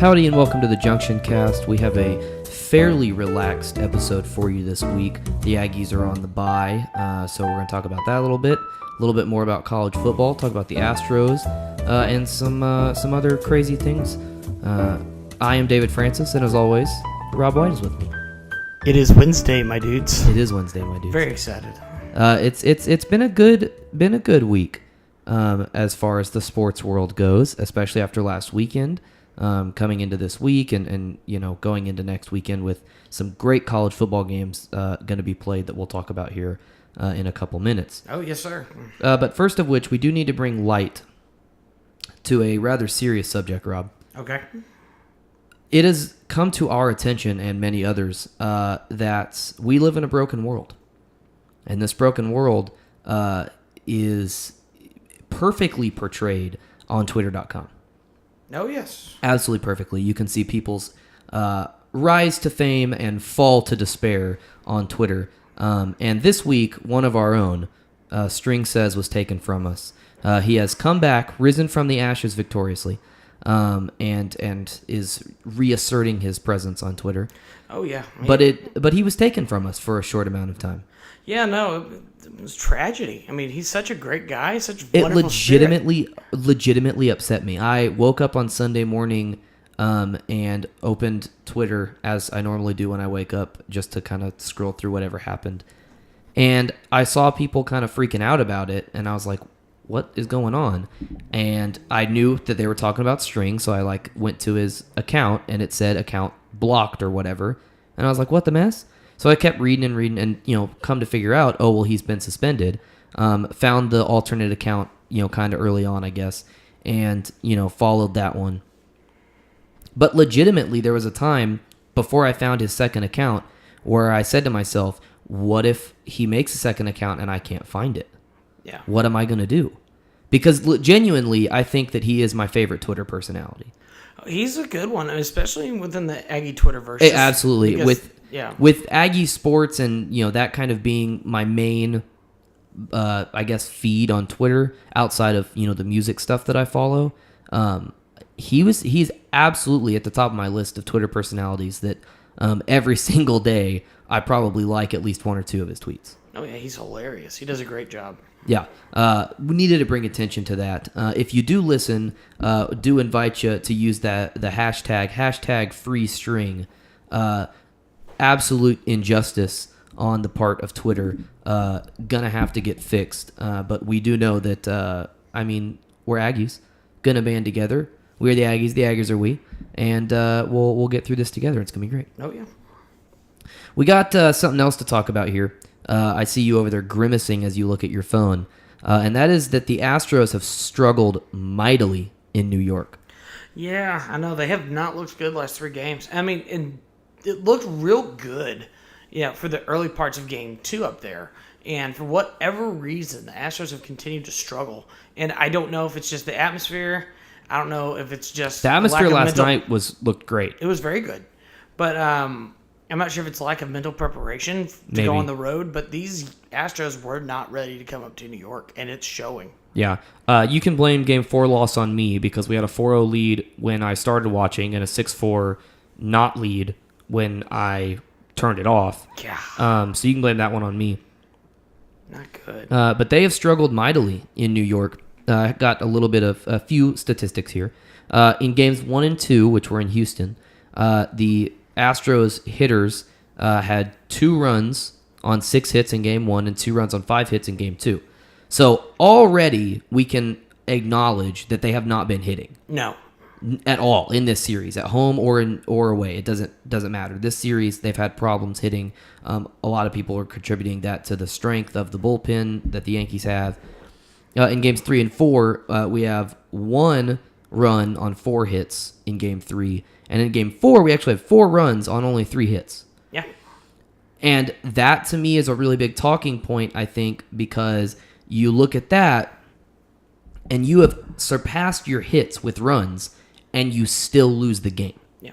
Howdy and welcome to the Junction cast. We have a fairly relaxed episode for you this week. The Aggies are on the bye, so we're going to talk about that a little bit more about college football, talk about the Astros, and some other crazy things. I am David Francis, and as always, Rob White is with me. It is Wednesday, my dudes. It is Wednesday, my dudes. Very excited. It's been a good week as far as the sports world goes, especially after last weekend. Coming into this week and going into next weekend with some great college football games going to be played that we'll talk about here in a couple minutes. Oh, yes, sir. But first of which, we do need to bring light to a rather serious subject, Rob. Okay. It has come to our attention and many others that we live in a broken world. And this broken world is perfectly portrayed on Twitter.com. Oh, yes. Absolutely perfectly. You can see people's rise to fame and fall to despair on Twitter. And this week, one of our own, String Says, was taken from us. He has come back, risen from the ashes victoriously, and is reasserting his presence on Twitter. Oh, yeah. But he was taken from us for a short amount of time. Yeah, no, it was tragedy. I mean, he's such a great guy, such a wonderful legitimately upset me. I woke up on Sunday morning and opened Twitter as I normally do when I wake up, just to kind of scroll through whatever happened. And I saw people kind of freaking out about it, and I was like, what is going on? And I knew that they were talking about String, so I went to his account, and it said account blocked or whatever. And I was like, what the mess? So I kept reading and come to figure out, oh, well, he's been suspended. Found the alternate account, kind of early on, I guess, and, followed that one. But legitimately, there was a time before I found his second account where I said to myself, what if he makes a second account and I can't find it? Yeah. What am I going to do? Because genuinely, I think that he is my favorite Twitter personality. He's a good one, especially within the Aggie Twitterverse. Absolutely. Because, with Aggie sports and that kind of being my main, I guess, feed on Twitter outside of the music stuff that I follow, he's absolutely at the top of my list of Twitter personalities that every single day I probably like at least one or two of his tweets. Oh yeah, he's hilarious. He does a great job. Yeah, we needed to bring attention to that. If you do listen, do invite you to use the hashtag free string. Absolute injustice on the part of Twitter. Gonna have to get fixed. But we do know that, we're Aggies. Gonna band together. We're the Aggies are we. And we'll get through this together. It's gonna be great. Oh, yeah. We got something else to talk about here. I see you over there grimacing as you look at your phone. And that is that the Astros have struggled mightily in New York. Yeah, I know. They have not looked good the last 3 games. I mean, and it looked real good, for the early parts of Game 2 up there. And for whatever reason, the Astros have continued to struggle. And I don't know if it's just the atmosphere. I don't know if it's just the atmosphere last night looked great. It was very good. But I'm not sure if it's lack of mental preparation to go on the road, but these Astros were not ready to come up to New York, and it's showing. Yeah. You can blame Game 4 loss on me because we had a 4-0 lead when I started watching and a 6-4 not lead when I turned it off. Yeah. So you can blame that one on me. Not good. But they have struggled mightily in New York. Got a little bit of a few statistics here. In games 1 and 2, which were in Houston, the Astros hitters had 2 runs on 6 hits in Game 1 and 2 runs on 5 hits in Game 2. So already we can acknowledge that they have not been hitting. No. At all in this series, at home or away. It doesn't matter. This series, they've had problems hitting. A lot of people are contributing that to the strength of the bullpen that the Yankees have. In Games 3 and 4, we have 1 run on 4 hits in Game 3. And in Game 4, we actually have 4 runs on only 3 hits. Yeah. And that, to me, is a really big talking point, I think, because you look at that, and you have surpassed your hits with runs, and you still lose the game. Yeah.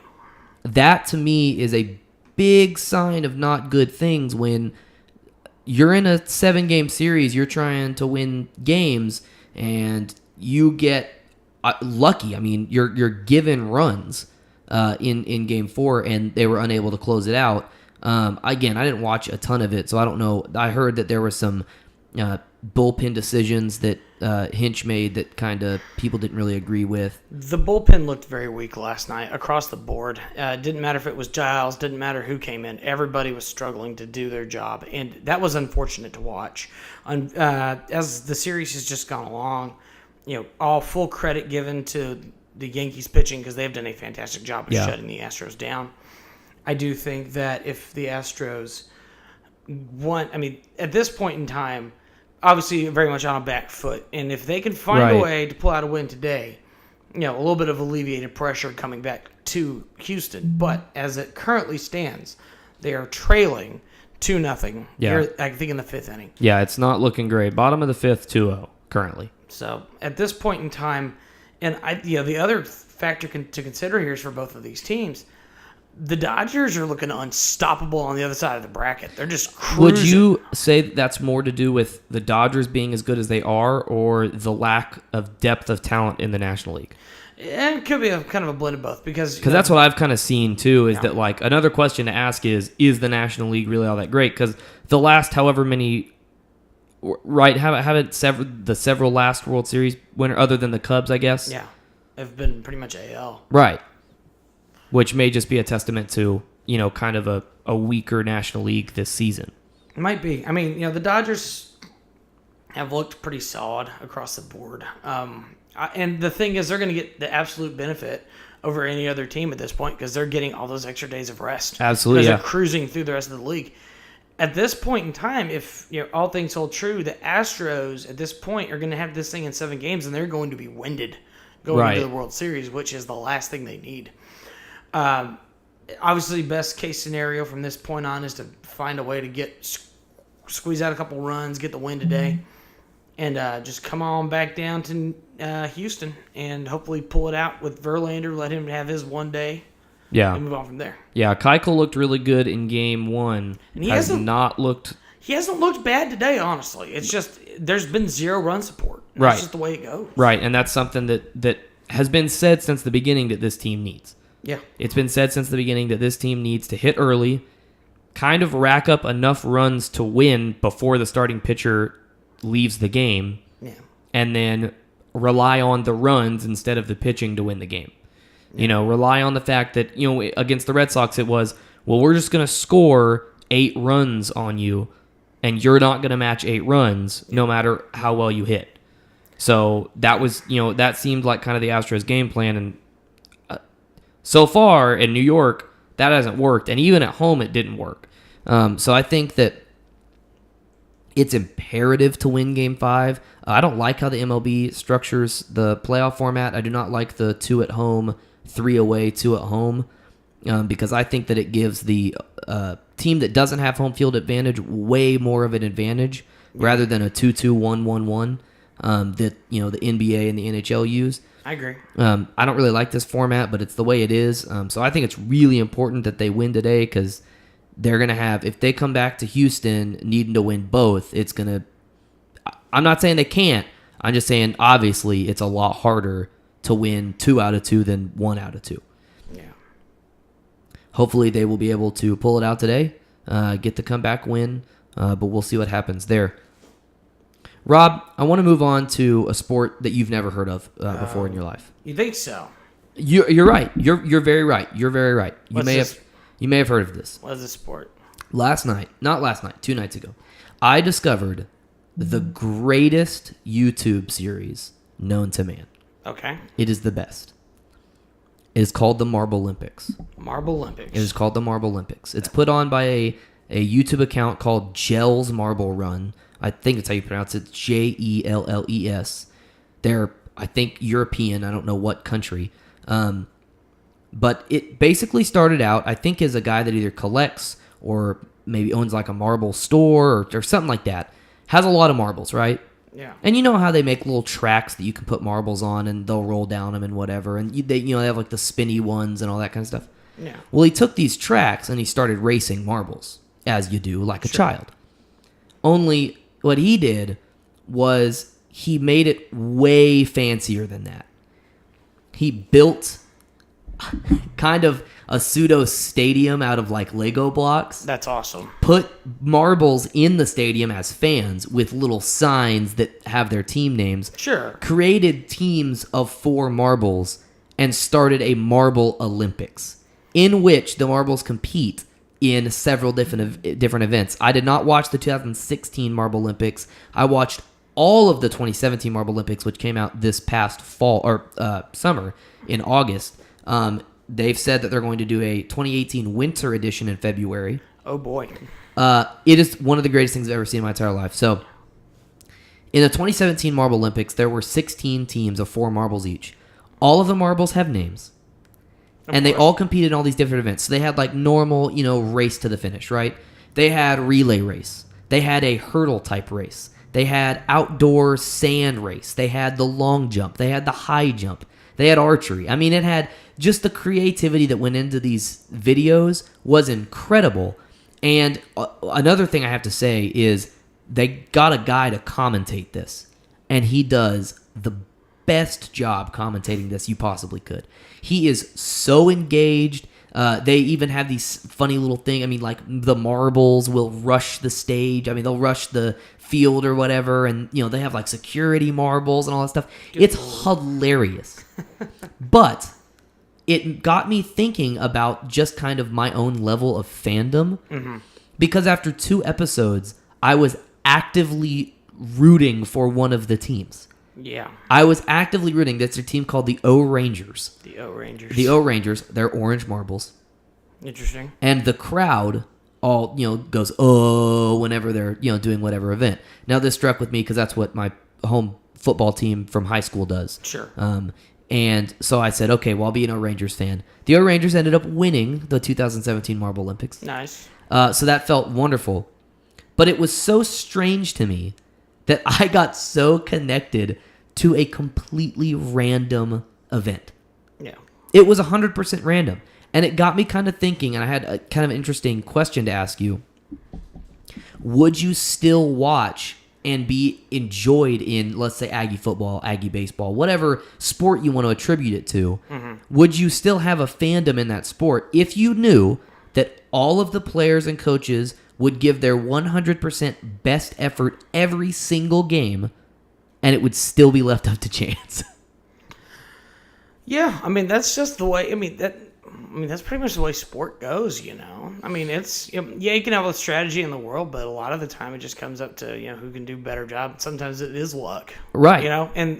That, to me, is a big sign of not good things when you're in a 7-game series, you're trying to win games, and you get lucky. I mean, you're given runs in Game 4, and they were unable to close it out. Again, I didn't watch a ton of it, so I don't know. I heard that there were some bullpen decisions that Hinch made that kind of people didn't really agree with. The bullpen looked very weak last night across the board. Didn't matter if it was Giles, didn't matter who came in. Everybody was struggling to do their job, and that was unfortunate to watch. As the series has just gone along, all full credit given to the Yankees pitching because they've done a fantastic job of shutting the Astros down. I do think that if the Astros at this point in time, obviously very much on a back foot, and if they can find a way to pull out a win today, a little bit of alleviated pressure coming back to Houston. But as it currently stands, they are trailing 2-0. Yeah. I think in the fifth inning. Yeah, it's not looking great. Bottom of the fifth, 2-0 currently. So at this point in time, and the other factor to consider here is for both of these teams, the Dodgers are looking unstoppable on the other side of the bracket. They're just cruising. Would you say that's more to do with the Dodgers being as good as they are, or the lack of depth of talent in the National League? It could be kind of a blend of both because that's what I've kind of seen too. Is that like another question to ask is the National League really all that great? Because the last however many, haven't several last World Series winner other than the Cubs, I guess. Yeah, have been pretty much AL. Right. Which may just be a testament to, kind of a weaker National League this season. It might be. I mean, the Dodgers have looked pretty solid across the board. And the thing is, they're going to get the absolute benefit over any other team at this point because they're getting all those extra days of rest. Absolutely, because they're cruising through the rest of the league. At this point in time, if all things hold true, the Astros at this point are going to have this thing in 7 games, and they're going to be winded going into the World Series, which is the last thing they need. Obviously, best case scenario from this point on is to find a way to squeeze out a couple runs, get the win today, and just come on back down to Houston and hopefully pull it out with Verlander, let him have his one day, and move on from there. Yeah, Keuchel looked really good in Game 1. And he hasn't looked bad today, honestly. It's just there's been 0 run support. Right. That's just the way it goes. Right, and that's something that has been said since the beginning that this team needs. Yeah. It's been said since the beginning that this team needs to hit early, kind of rack up enough runs to win before the starting pitcher leaves the game, and then rely on the runs instead of the pitching to win the game. Rely on the fact that, against the Red Sox it was, well, we're just going to score 8 runs on you, and you're not going to match 8 runs no matter how well you hit. So that was, that seemed like kind of the Astros game plan, and so far in New York, that hasn't worked, and even at home, it didn't work. So I think that it's imperative to win Game 5. I don't like how the MLB structures the playoff format. I do not like the 2 at home, 3 away, 2 at home, because I think that it gives the team that doesn't have home field advantage way more of an advantage rather than a 2-2, 1-1-1 that the NBA and the NHL use. I agree. I don't really like this format, but it's the way it is. So I think it's really important that they win today because they're going to have, if they come back to Houston needing to win both, it's going to, I'm not saying they can't. I'm just saying, obviously, it's a lot harder to win 2 out of 2 than 1 out of 2. Yeah. Hopefully they will be able to pull it out today, get the comeback win, but we'll see what happens there. Rob, I want to move on to a sport that you've never heard of before in your life. You think so? You're right. You're very right. You're very right. You may have heard of this. What is this sport? Not last night, 2 nights ago, I discovered the greatest YouTube series known to man. Okay. It is the best. It is called the Marblelympics. Marblelympics. It is called the Marblelympics. It's put on by a YouTube account called Gels Marble Run. I think it's how you pronounce it, Jelles. They're, I think, European. I don't know what country. But it basically started out, I think, as a guy that either collects or maybe owns like a marble store or something like that. Has a lot of marbles, right? Yeah. And you know how they make little tracks that you can put marbles on and they'll roll down them and whatever. And they have like the spinny ones and all that kind of stuff. Yeah. Well, he took these tracks and he started racing marbles, as you do, like a child. Only what he did was he made it way fancier than that. He built kind of a pseudo stadium out of like Lego blocks. That's awesome. Put marbles in the stadium as fans with little signs that have their team names. Sure. Created teams of 4 marbles and started a Marble Olympics in which the marbles compete in several different events. I did not watch the 2016 Marble Olympics. I watched all of the 2017 Marble Olympics, which came out this past fall or summer in August. They've said that they're going to do a 2018 winter edition in February. Oh boy. It is one of the greatest things I've ever seen in my entire life. So, in the 2017 Marble Olympics, there were 16 teams of 4 marbles each. All of the marbles have names. And they all competed in all these different events. So they had like normal, race to the finish, right? They had relay race. They had a hurdle type race. They had outdoor sand race. They had the long jump. They had the high jump. They had archery. I mean, it had just the creativity that went into these videos was incredible. And another thing I have to say is they got a guy to commentate this. And he does the best job commentating this you possibly could. He is so engaged. They even have these funny little things. I mean, like the marbles will rush the stage. I mean, they'll rush the field or whatever. And, they have like security marbles and all that stuff. It's hilarious. But it got me thinking about just kind of my own level of fandom. Mm-hmm. Because after 2 episodes, I was actively rooting for one of the teams. Yeah. I was actively rooting. That's a team called the O-Rangers. The O-Rangers. The O-Rangers. They're orange marbles. Interesting. And the crowd all, goes, oh, whenever they're, doing whatever event. Now, this struck with me because that's what my home football team from high school does. Sure. And so I said, okay, well, I'll be an O-Rangers fan. The O-Rangers ended up winning the 2017 Marble Olympics. Nice. So that felt wonderful. But it was so strange to me that I got so connected to a completely random event. Yeah. It was 100% random. And it got me kind of thinking, and I had a kind of interesting question to ask you. Would you still watch and be enjoyed in, let's say, Aggie football, Aggie baseball, whatever sport you want to attribute it to? Mm-hmm. Would you still have a fandom in that sport if you knew that all of the players and coaches would give their 100% best effort every single game, and it would still be left up to chance? Yeah, I mean, that's just the way. That's pretty much the way sport goes. I mean, it's you can have all the strategy in the world, but a lot of the time it just comes up to who can do a better job. Sometimes it is luck, right? And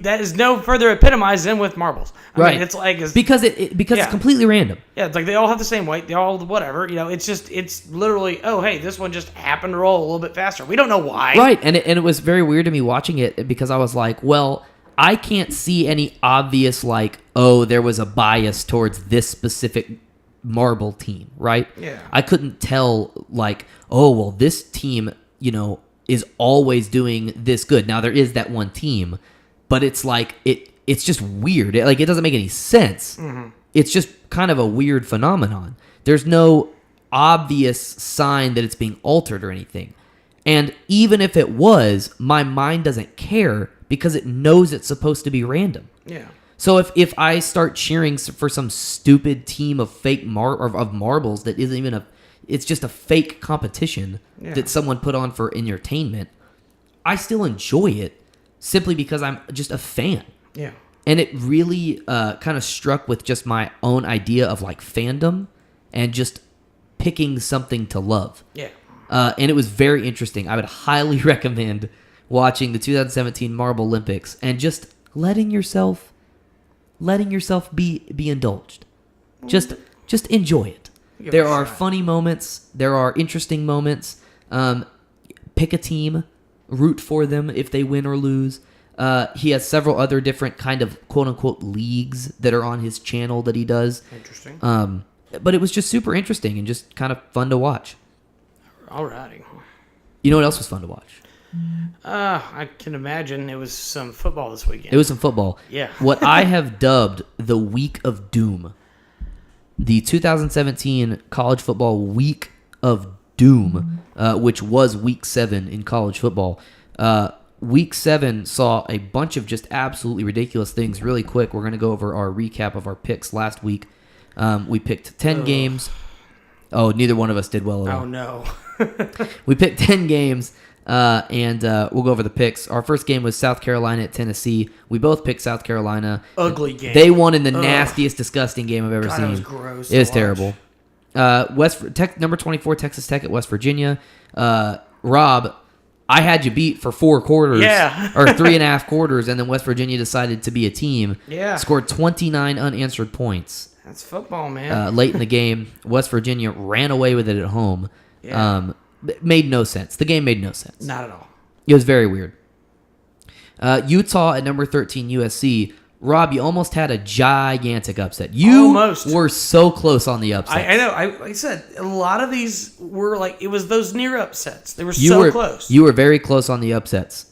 that is no further epitomized than with marbles. I mean, it's like because it's completely random. Yeah, it's like they all have the same weight. They all whatever. It's literally, oh hey, this one just happened to roll a little bit faster. We don't know why. Right, and it was very weird to me watching it because I was like, well, I can't see any obvious like, oh, there was a bias towards this specific marble team, right? Yeah. I couldn't tell like, oh, well, this team, is always doing this good. Now there is that one team, but it's like it's just weird. It doesn't make any sense. Mm-hmm. It's just kind of a weird phenomenon. There's no obvious sign that it's being altered or anything. And even if it was, my mind doesn't care because it knows it's supposed to be random. Yeah. So if I start cheering for some stupid team of fake of marbles that isn't even it's just a fake competition that someone put on for entertainment, I still enjoy it simply because I'm just a fan. Yeah. And it really kind of struck with just my own idea of like fandom and just picking something to love. Yeah. And it was very interesting. I would highly recommend watching the 2017 Marble Olympics and just letting yourself be indulged. Just enjoy it. There are funny moments. There are interesting moments. Pick a team, root for them if they win or lose. He has several other different kind of quote unquote leagues that are on his channel that he does. Interesting. But it was just super interesting and just kind of fun to watch. Alrighty. You know what else was fun to watch? I can imagine it was some football this weekend. It was some football. Yeah. What I have dubbed the Week of Doom. The 2017 College Football Week of Doom, which was Week 7 in college football, Week 7 saw a bunch of just absolutely ridiculous things. Really quick, we're going to go over our recap of our picks last week. We picked 10 games. Oh, neither one of us did well at all. Oh, no. We picked 10 games, and we'll go over the picks. Our first game was South Carolina at Tennessee. We both picked South Carolina. Ugly game. They won in the nastiest, disgusting game I've ever God, seen. it was gross. It was terrible. Number 24, Texas Tech at West Virginia. Rob, I had you beat for 4 quarters, Yeah. or 3.5 quarters, and then West Virginia decided to be a team. Yeah. Scored 29 unanswered points. That's football, man. Late in the game, West Virginia ran away with it at home. Yeah. It made no sense. The game made no sense. Not at all. It was very weird. Utah at number 13, USC. Rob, you almost had a gigantic upset. You Almost. were so close on the upset. I know. Like I said, a lot of these were like, it was those near upsets. They were so close. You were very close on the upsets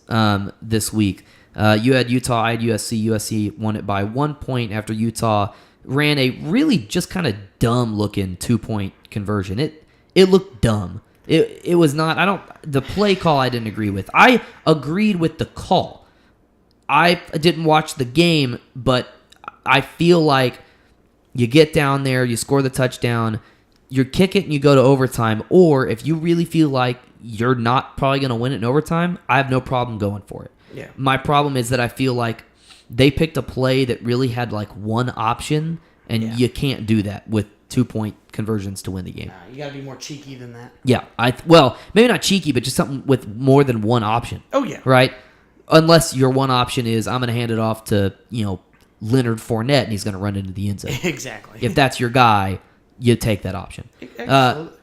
this week. You had Utah, I had USC. USC won it by 1 point after Utah ran a really just kind of dumb-looking 2-point conversion. It looked dumb. It was not. The play call I didn't agree with. I agreed with the call. I didn't watch the game, but I feel like you get down there, you score the touchdown, you kick it and you go to overtime, or if you really feel like you're not probably going to win it in overtime, I have no problem going for it. Yeah. My problem is that I feel like they picked a play that really had like one option, and you can't do that with 2-point conversions to win the game. You got to be more cheeky than that. Yeah. Well, maybe not cheeky, but just something with more than one option. Oh, yeah. Right? Unless your one option is I'm going to hand it off to, Leonard Fournette and he's going to run into the end zone. Exactly. If that's your guy, you take that option.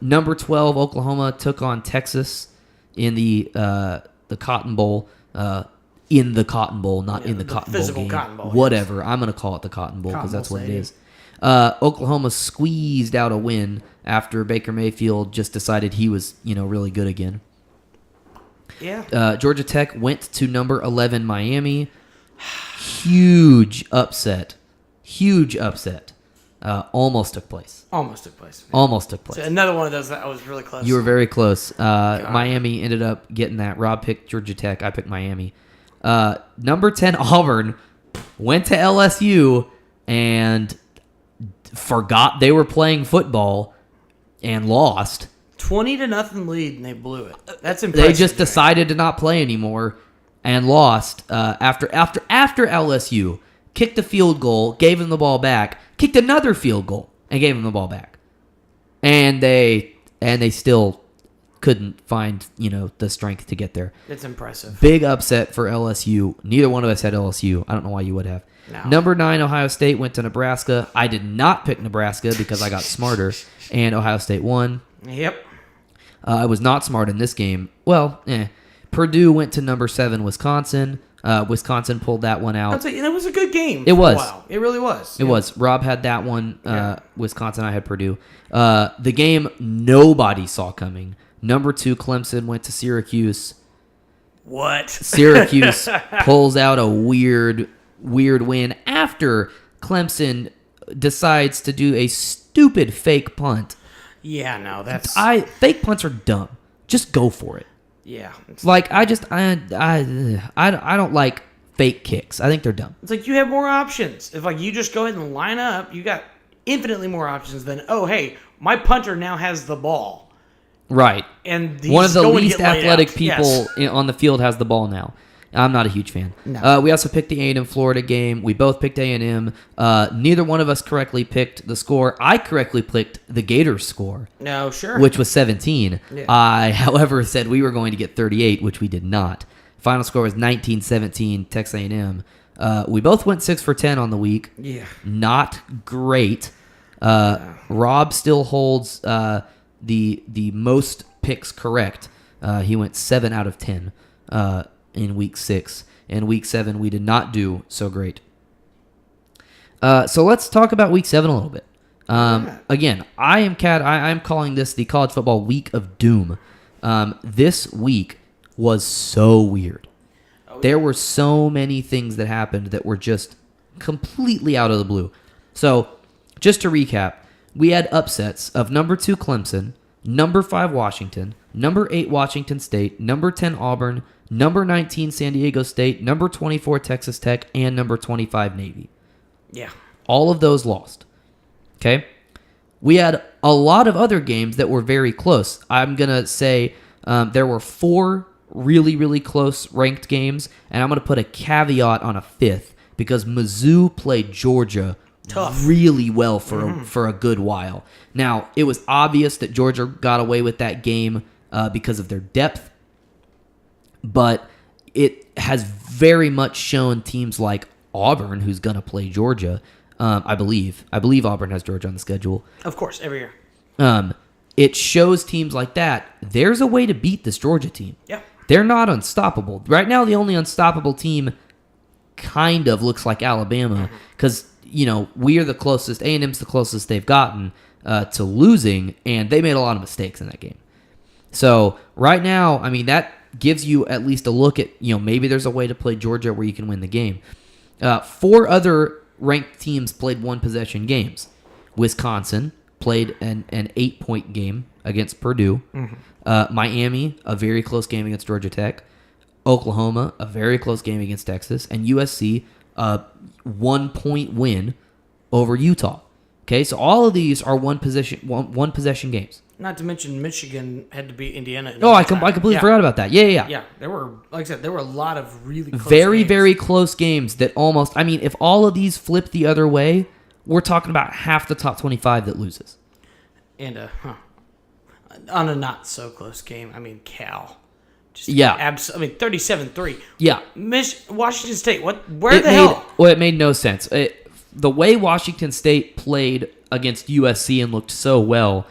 Number 12, Oklahoma took on Texas in the Cotton Bowl. In the Cotton Bowl, not in the Cotton Bowl physical game. Cotton Bowl, Whatever. Yes. I'm going to call it the Cotton Bowl because that's what it is. Oklahoma squeezed out a win after Baker Mayfield just decided he was, really good again. Yeah. Georgia Tech went to number 11 Miami. Huge upset. Almost took place. So another one of those that I was really close. You were very close. Miami ended up getting that. Rob picked Georgia Tech. I picked Miami. Number 10 Auburn went to LSU and forgot they were playing football and lost. 20-0 lead and they blew it. That's impressive. They just decided to not play anymore and lost after LSU kicked a field goal, gave him the ball back, kicked another field goal and gave him the ball back, and they still couldn't find the strength to get there. It's impressive. Big upset for LSU. Neither one of us had LSU. I don't know why you would have. No. Number 9 Ohio State went to Nebraska. I did not pick Nebraska because I got smarter, and Ohio State won. Yep. I was not smart in this game. Well, Purdue went to number 7 Wisconsin. Wisconsin pulled that one out. It was a good game. It was. Wow. It really was. It was. Rob had that one. Wisconsin, I had Purdue. The game nobody saw coming. Number 2 Clemson went to Syracuse. What? Syracuse pulls out a weird win after Clemson decides to do a stupid fake punt. Yeah, no, that's... Fake punts are dumb. Just go for it. Yeah. Like, I don't like fake kicks. I think they're dumb. It's like you have more options. If you just go ahead and line up, you got infinitely more options than, oh, hey, my punter now has the ball. Right. And one of the least athletic people on the field has the ball now. I'm not a huge fan. No. We also picked the A&M Florida game. We both picked A&M. Neither one of us correctly picked the score. I correctly picked the Gators score. No, sure. Which was 17. Yeah. I, however, said we were going to get 38, which we did not. Final score was 19-17, Texas A&M. We both went 6 for 10 on the week. Yeah. Not great. Rob still holds the most picks correct. He went 7 out of 10 in week 6. In week 7, we did not do so great. So let's talk about week 7 a little bit. Again, I'm calling this the college football week of doom. This week was so weird. There were so many things that happened that were just completely out of the blue. So just to recap, we had upsets of number 2 Clemson, number 5 Washington, number 8 Washington State, number 10 Auburn, number 19 San Diego State, number 24 Texas Tech, and number 25 Navy. Yeah. All of those lost. Okay? We had a lot of other games that were very close. I'm going to say there were 4 really, really close ranked games, and I'm going to put a caveat on a 5th because Mizzou played Georgia tough, really well for a good while. Now, it was obvious that Georgia got away with that game because of their depth, but it has very much shown teams like Auburn, who's going to play Georgia, I believe Auburn has Georgia on the schedule. Of course, every year. It shows teams like that, there's a way to beat this Georgia team. Yeah. They're not unstoppable. Right now, the only unstoppable team kind of looks like Alabama because, we are the closest, A&M's the closest they've gotten to losing, and they made a lot of mistakes in that game. So right now, I mean, that gives you at least a look at, maybe there's a way to play Georgia where you can win the game. 4 other ranked teams played one-possession games. Wisconsin played an 8-point game against Purdue. Miami, a very close game against Georgia Tech. Oklahoma, a very close game against Texas. And USC, a 1-point win over Utah. Okay, so all of these are one possession games. Not to mention Michigan had to beat Indiana. I completely forgot about that. Yeah. Yeah, there were, like I said, there were a lot of really close very, games. very close games that almost, I mean, if all of these flip the other way, we're talking about half the top 25 that loses. And on a not so close game, I mean, Cal. Just 37-3. Yeah. Washington State, where the hell? Well, it made no sense. The way Washington State played against USC and looked so well,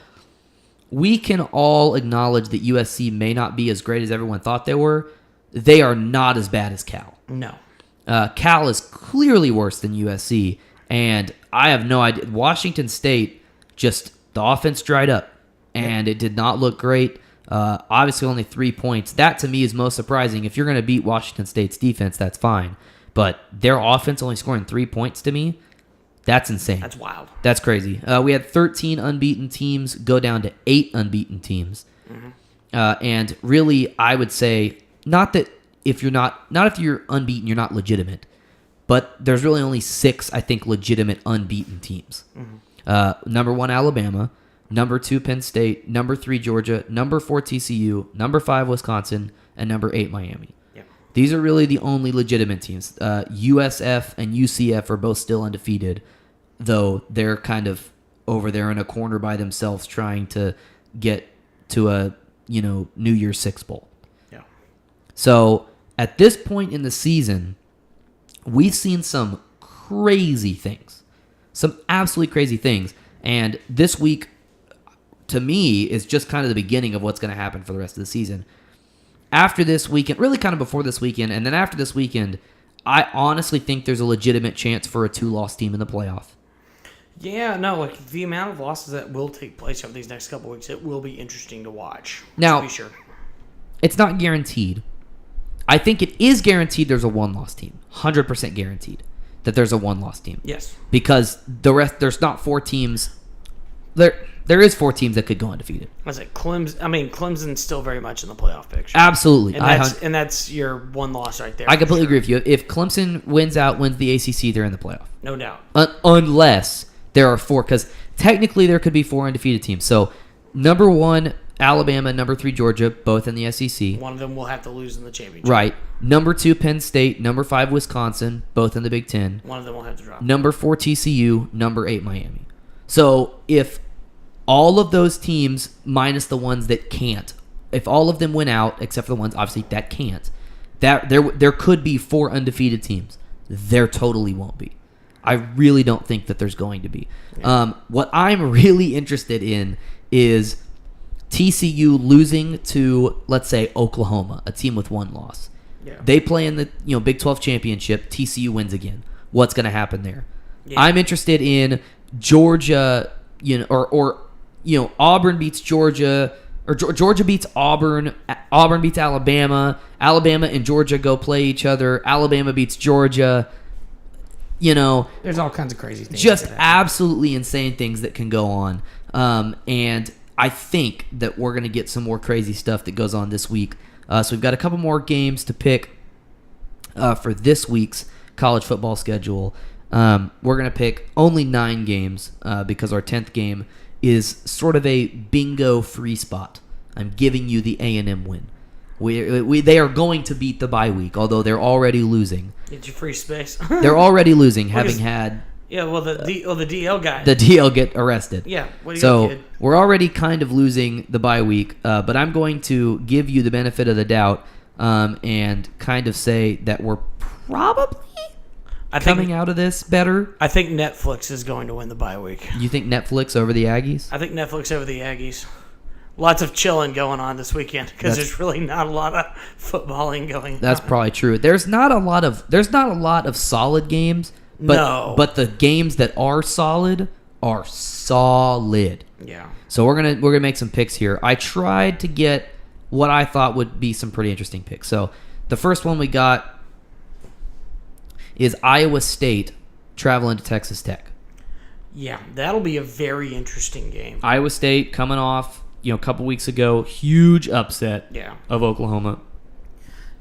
we can all acknowledge that USC may not be as great as everyone thought they were. They are not as bad as Cal. No. Cal is clearly worse than USC, and I have no idea. Washington State, just the offense dried up, and it did not look great. Obviously, only 3 points. That, to me, is most surprising. If you're going to beat Washington State's defense, that's fine. But their offense only scoring 3 points to me, that's insane. That's wild. That's crazy. We had 13 unbeaten teams go down to 8 unbeaten teams. And really, I would say, not if you're unbeaten, you're not legitimate. But there's really only 6, I think, legitimate unbeaten teams. Number 1, Alabama. Number 2, Penn State. Number 3, Georgia. Number 4, TCU. Number 5, Wisconsin. And number 8, Miami. Yep. These are really the only legitimate teams. USF and UCF are both still undefeated, though they're kind of over there in a corner by themselves trying to get to a, New Year's Six Bowl. Yeah. So at this point in the season, we've seen some crazy things. Some absolutely crazy things. And this week, to me, is just kind of the beginning of what's going to happen for the rest of the season. After this weekend, really kind of before this weekend, and then after this weekend, I honestly think there's a legitimate chance for a 2-loss team in the playoff. Yeah, no, like the amount of losses that will take place over these next couple weeks, it will be interesting to watch. Now, to be sure. It's not guaranteed. I think it is guaranteed there's a 1-loss team. 100% guaranteed that there's a 1-loss team. Yes. Because the rest, there's not 4 teams. There is 4 teams that could go undefeated. I was like, Clemson's still very much in the playoff picture. Absolutely. And that's your 1 loss right there. I completely agree with you. If Clemson wins the ACC, they're in the playoff. No doubt. Unless there are 4, because technically there could be 4 undefeated teams. So, number 1, Alabama, number 3, Georgia, both in the SEC. One of them will have to lose in the championship. Right. Number 2, Penn State, number 5, Wisconsin, both in the Big Ten. One of them will have to drop. Number 4, TCU, number 8, Miami. So, if all of those teams, minus the ones that can't, if all of them win out, except for the ones, obviously, that can't, there could be 4 undefeated teams. There totally won't be. I really don't think that there's going to be. Yeah. What I'm really interested in is TCU losing to, let's say, Oklahoma, a team with 1 loss. Yeah. They play in the Big 12 championship. TCU wins again. What's going to happen there? Yeah. I'm interested in Georgia, or Auburn beats Georgia, or Georgia beats Auburn. Auburn beats Alabama. Alabama and Georgia go play each other. Alabama beats Georgia. There's all kinds of crazy things. Just absolutely insane things that can go on. And I think that we're going to get some more crazy stuff that goes on this week. So we've got a couple more games to pick for this week's college football schedule. We're going to pick only 9 games because our 10th game is sort of a bingo free spot. I'm giving you the A&M win. They are going to beat the bye week, although they're already losing. Get your free space. They're already losing, having had... Yeah, well, the DL guy. The DL get arrested. Yeah. What do you so kid? We're already kind of losing the bye week, but I'm going to give you the benefit of the doubt and kind of say that we're probably coming out of this better. I think Netflix is going to win the bye week. You think Netflix over the Aggies? I think Netflix over the Aggies. Lots of chilling going on this weekend because there's really not a lot of footballing going on. That's probably true. There's not a lot of solid games. But the games that are solid are solid. Yeah. So we're gonna make some picks here. I tried to get what I thought would be some pretty interesting picks. So the first one we got is Iowa State traveling to Texas Tech. Yeah, that'll be a very interesting game. Iowa State coming off, a couple weeks ago, huge upset of Oklahoma.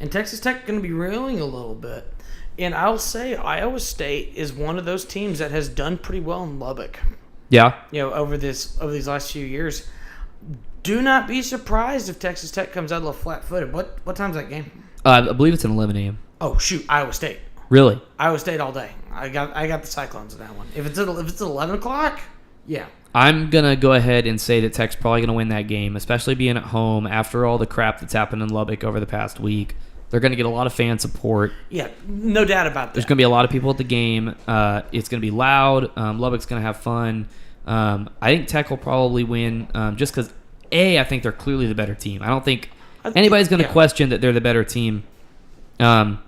And Texas Tech going to be reeling a little bit. And I'll say Iowa State is one of those teams that has done pretty well in Lubbock. Yeah. Over these last few years. Do not be surprised if Texas Tech comes out a little flat-footed. What time's that game? I believe it's an 11 a.m. Oh shoot, Iowa State. Really? Iowa State all day. I got the Cyclones in that one. If it's at 11 o'clock, yeah. I'm gonna go ahead and say that Tech's probably gonna win that game, especially being at home after all the crap that's happened in Lubbock over the past week. They're going to get a lot of fan support. Yeah, no doubt about that. There's going to be a lot of people at the game. It's going to be loud. Lubbock's going to have fun. I think Tech will probably win just because, I think they're clearly the better team. I don't think anybody's going to question that they're the better team. I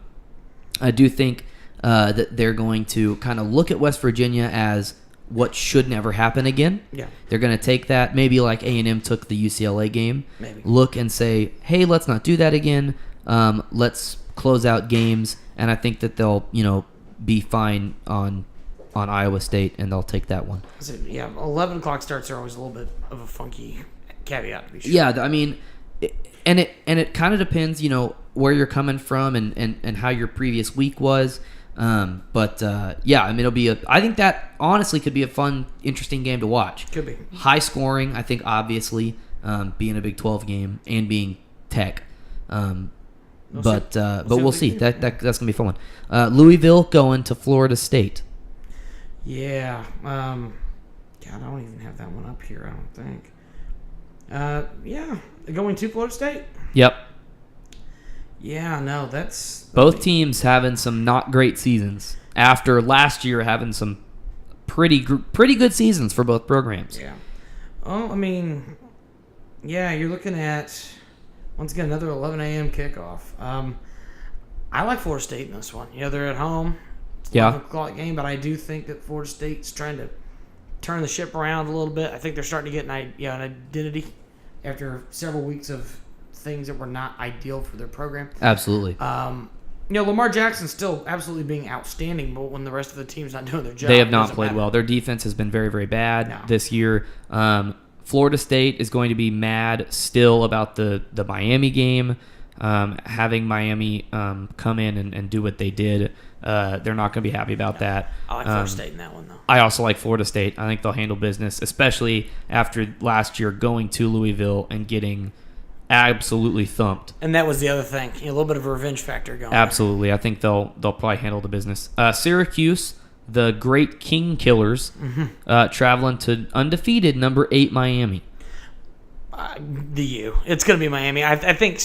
do think that they're going to kind of look at West Virginia as what should never happen again. Yeah. They're going to take that, maybe like A&M took the UCLA game. Maybe. Look and say, hey, let's not do that again. Let's close out games, and I think that they'll, be fine on Iowa State, and they'll take that one. So, 11 o'clock starts are always a little bit of a funky caveat to be sure. Yeah, I mean, it kind of depends, where you're coming from and how your previous week was. I mean, it'll be I think that honestly could be a fun, interesting game to watch. Could be high scoring. I think obviously, being a Big 12 game and being Tech. But we'll see. That's gonna be a fun one. Louisville going to Florida State. Yeah. God, I don't even have that one up here. I don't think. Yeah, going to Florida State. Yep. Yeah, no, that's both teams having some not great seasons after last year having some pretty good seasons for both programs. Yeah. Oh, I mean, yeah, you're looking at. Once again, another 11 a.m. kickoff. I like Florida State in this one. They're at home. It's an 11 o'clock game, but I do think that Florida State's trying to turn the ship around a little bit. I think they're starting to get an identity after several weeks of things that were not ideal for their program. Absolutely. Lamar Jackson's still absolutely being outstanding, but when the rest of the team's not doing their job, they have not played well. Their defense has been very, very bad this year. Florida State is going to be mad still about the Miami game, having Miami come in and do what they did. They're not going to be happy about that. I like Florida State in that one, though. I also like Florida State. I think they'll handle business, especially after last year going to Louisville and getting absolutely thumped. And that was the other thing. A little bit of a revenge factor going on. Absolutely. I think they'll probably handle the business. Syracuse, the great King Killers, traveling to undefeated number 8 Miami. The U. It's going to be Miami. I think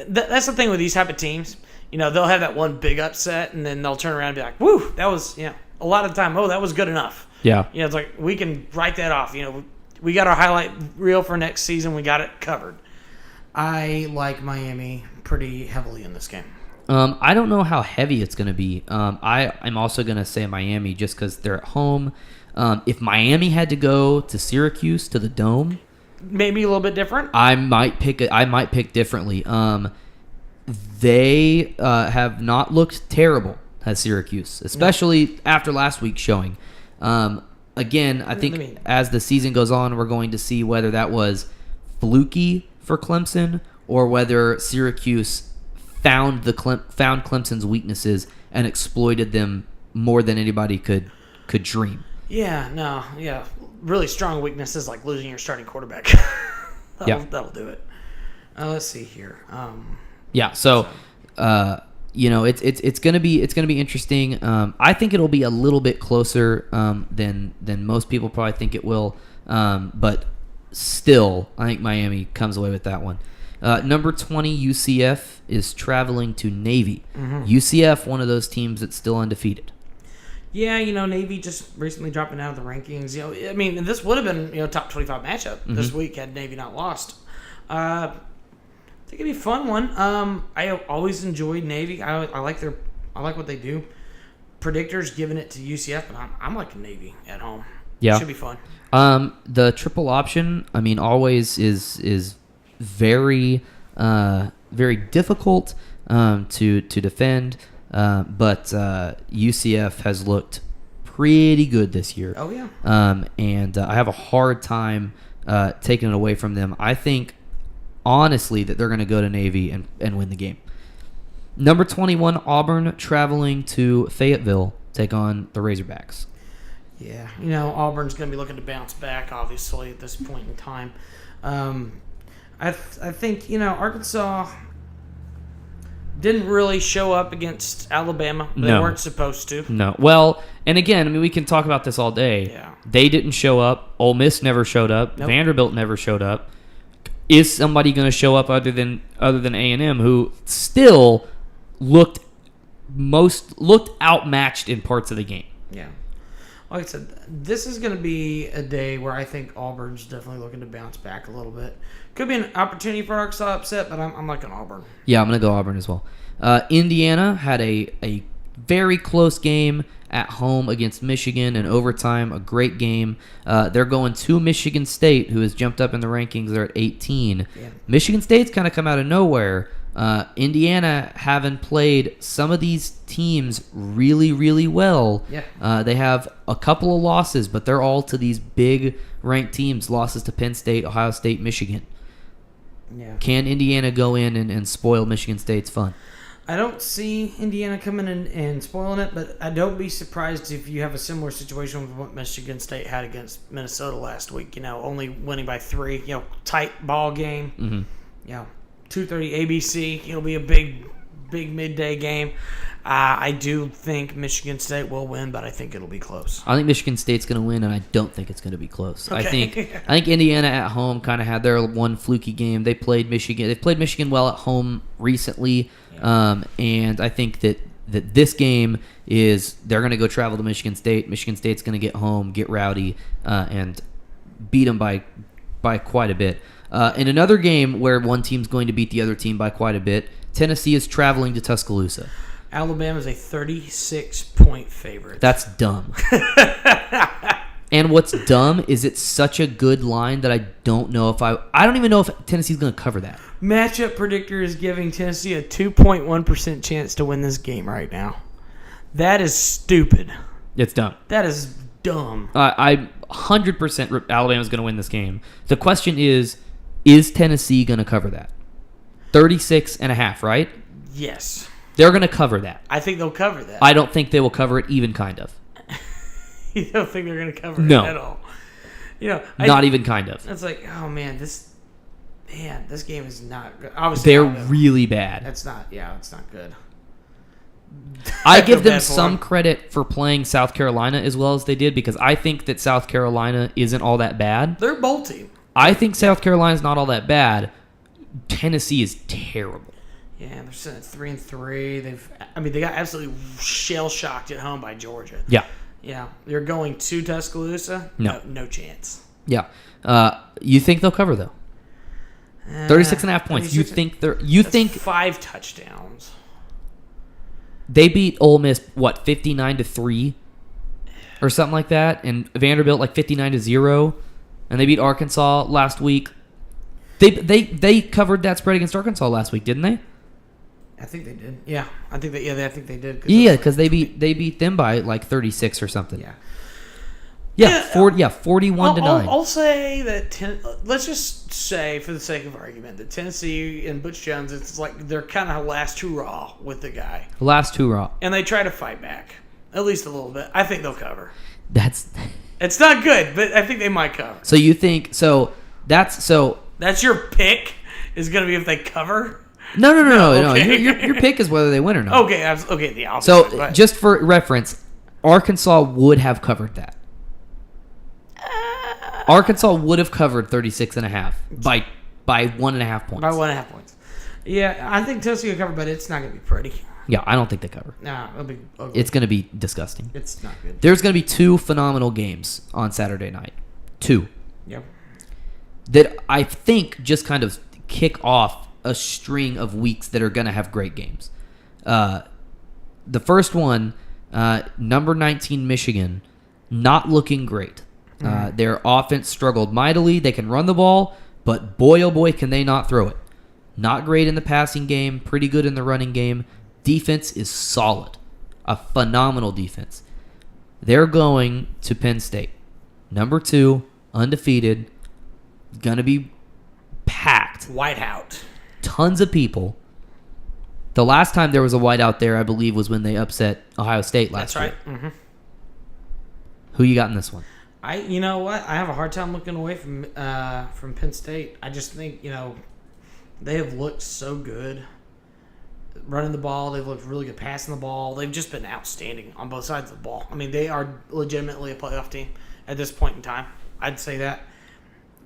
that's the thing with these type of teams. They'll have that one big upset, and then they'll turn around and be like, woo, that was, a lot of the time, that was good enough. Yeah. It's like, we can write that off. We got our highlight reel for next season. We got it covered. I like Miami pretty heavily in this game. I don't know how heavy it's going to be. I'm also going to say Miami just because they're at home. If Miami had to go to Syracuse to the Dome, maybe a little bit different. I might pick differently. They have not looked terrible at Syracuse, especially after last week's showing. again, I think as the season goes on, we're going to see whether that was fluky for Clemson or whether Syracuse found Clemson's weaknesses and exploited them more than anybody could dream. Yeah, really strong weaknesses like losing your starting quarterback. That'll do it. Let's see here. It's gonna be interesting. I think it'll be a little bit closer than most people probably think it will. But still, I think Miami comes away with that one. Number 20, UCF is traveling to Navy. Mm-hmm. UCF, one of those teams that's still undefeated. Yeah, Navy just recently dropping out of the rankings. I mean, this would have been top 25 matchup this week had Navy not lost. I think it'd be a fun one. I always enjoyed Navy. I like what they do. Predictors giving it to UCF, but I'm liking Navy at home. Yeah, it should be fun. The triple option, I mean, always is very very difficult to defend. But UCF has looked pretty good this year. Oh, yeah. And I have a hard time taking it away from them. I think, honestly, that they're going to go to Navy and win the game. Number 21, Auburn traveling to Fayetteville, take on the Razorbacks. Yeah, Auburn's going to be looking to bounce back, obviously, at this point in time. I think, Arkansas didn't really show up against Alabama. They weren't supposed to. No. Well, and again, I mean, we can talk about this all day. Yeah. They didn't show up. Ole Miss never showed up. Nope. Vanderbilt never showed up. Is somebody going to show up other than A&M, who still looked outmatched in parts of the game? Yeah. Like I said, this is going to be a day where I think Auburn's definitely looking to bounce back a little bit. Could be an opportunity for Arkansas upset, but I'm liking Auburn. Yeah, I'm going to go Auburn as well. Indiana had a very close game at home against Michigan in overtime, a great game. They're going to Michigan State, who has jumped up in the rankings. They're at 18. Yeah. Michigan State's kind of come out of nowhere. Indiana having played some of these teams really, really well. Yeah. They have a couple of losses, but they're all to these big ranked teams. Losses to Penn State, Ohio State, Michigan. Yeah. Can Indiana go in and spoil Michigan State's fun? I don't see Indiana coming in and spoiling it, but I don't be surprised if you have a similar situation with what Michigan State had against Minnesota last week. Only winning by 3. Tight ball game. Mm-hmm. 2:30 ABC. It'll be a big midday game. I do think Michigan State will win, but I think it'll be close. I think Michigan State's going to win, and I don't think it's going to be close. Okay. I think Indiana at home kind of had their one fluky game. They played Michigan. They've played Michigan well at home recently, and I think that this game is they're going to go travel to Michigan State. Michigan State's going to get home, get rowdy, and beat them by quite a bit. In another game where one team's going to beat the other team by quite a bit, Tennessee is traveling to Tuscaloosa. Alabama's a 36-point favorite. That's dumb. And what's dumb is it's such a good line that I don't know if I don't even know if Tennessee's going to cover that. Matchup predictor is giving Tennessee a 2.1% chance to win this game right now. That is stupid. It's dumb. That is dumb. I 100% Alabama's going to win this game. The question is Tennessee going to cover that? 36.5, right? Yes. They're going to cover that. I think they'll cover that. I don't think they will cover it even kind of. You don't think they're going to cover it at all? Not even kind of. It's like, oh man, this game is not good. Obviously, they're really bad. It's not good. I give them some credit for playing South Carolina as well as they did because I think that South Carolina isn't all that bad. They're a bowl team. I think South Carolina's not all that bad. Tennessee is terrible. Yeah, they're sitting at 3-3. They got absolutely shell shocked at home by Georgia. Yeah. Yeah, they're going to Tuscaloosa. No chance. Yeah, you think they'll cover though? 36.5 points. You think they're? You think 5 touchdowns? They beat Ole Miss 59-3 or something like that, and Vanderbilt 59-0, and they beat Arkansas last week. They covered that spread against Arkansas last week, didn't they? I think they did. Yeah, I think they did. Yeah, because they beat them by 36 or something. Yeah. Yeah, 41 to 9. I'll say that. Let's just say, for the sake of argument, that Tennessee and Butch Jones, it's like they're kind of last hurrah with the guy, Last hurrah. and they try to fight back at least a little bit. I think they'll cover. That's It's not good, but I think they might cover. so you think so? That's your pick is going to be if they cover. No. okay. Your pick is whether they win or not. Okay, okay, the opposite. So but- just for reference, Arkansas would have covered that. Arkansas would have covered 36.5 by 1.5 points. by 1.5 points. Yeah, I think Tennessee will cover, but it's not going to be pretty. Yeah, I don't think they cover. Nah, it'll be ugly. It's going to be disgusting. It's not good. There's going to be 2 phenomenal games on Saturday night. 2. Yep. That I think just kind of kick off a string of weeks that are going to have great games. The first one, number 19 Michigan, not looking great. Their offense struggled mightily. They can run the ball, but boy, oh boy, can they not throw it. Not great in the passing game, pretty good in the running game. Defense is solid. A phenomenal defense. They're going to Penn State. Number 2, undefeated. Going to be packed. Whiteout. Tons of people. The last time there was a whiteout there, I believe, was when they upset Ohio State last That's right. year. Mm-hmm. Who you got in this one? You know what? I have a hard time looking away from Penn State. I just think they have looked so good running the ball. They've looked really good passing the ball. They've just been outstanding on both sides of the ball. I mean, they are legitimately a playoff team at this point in time. I'd say that.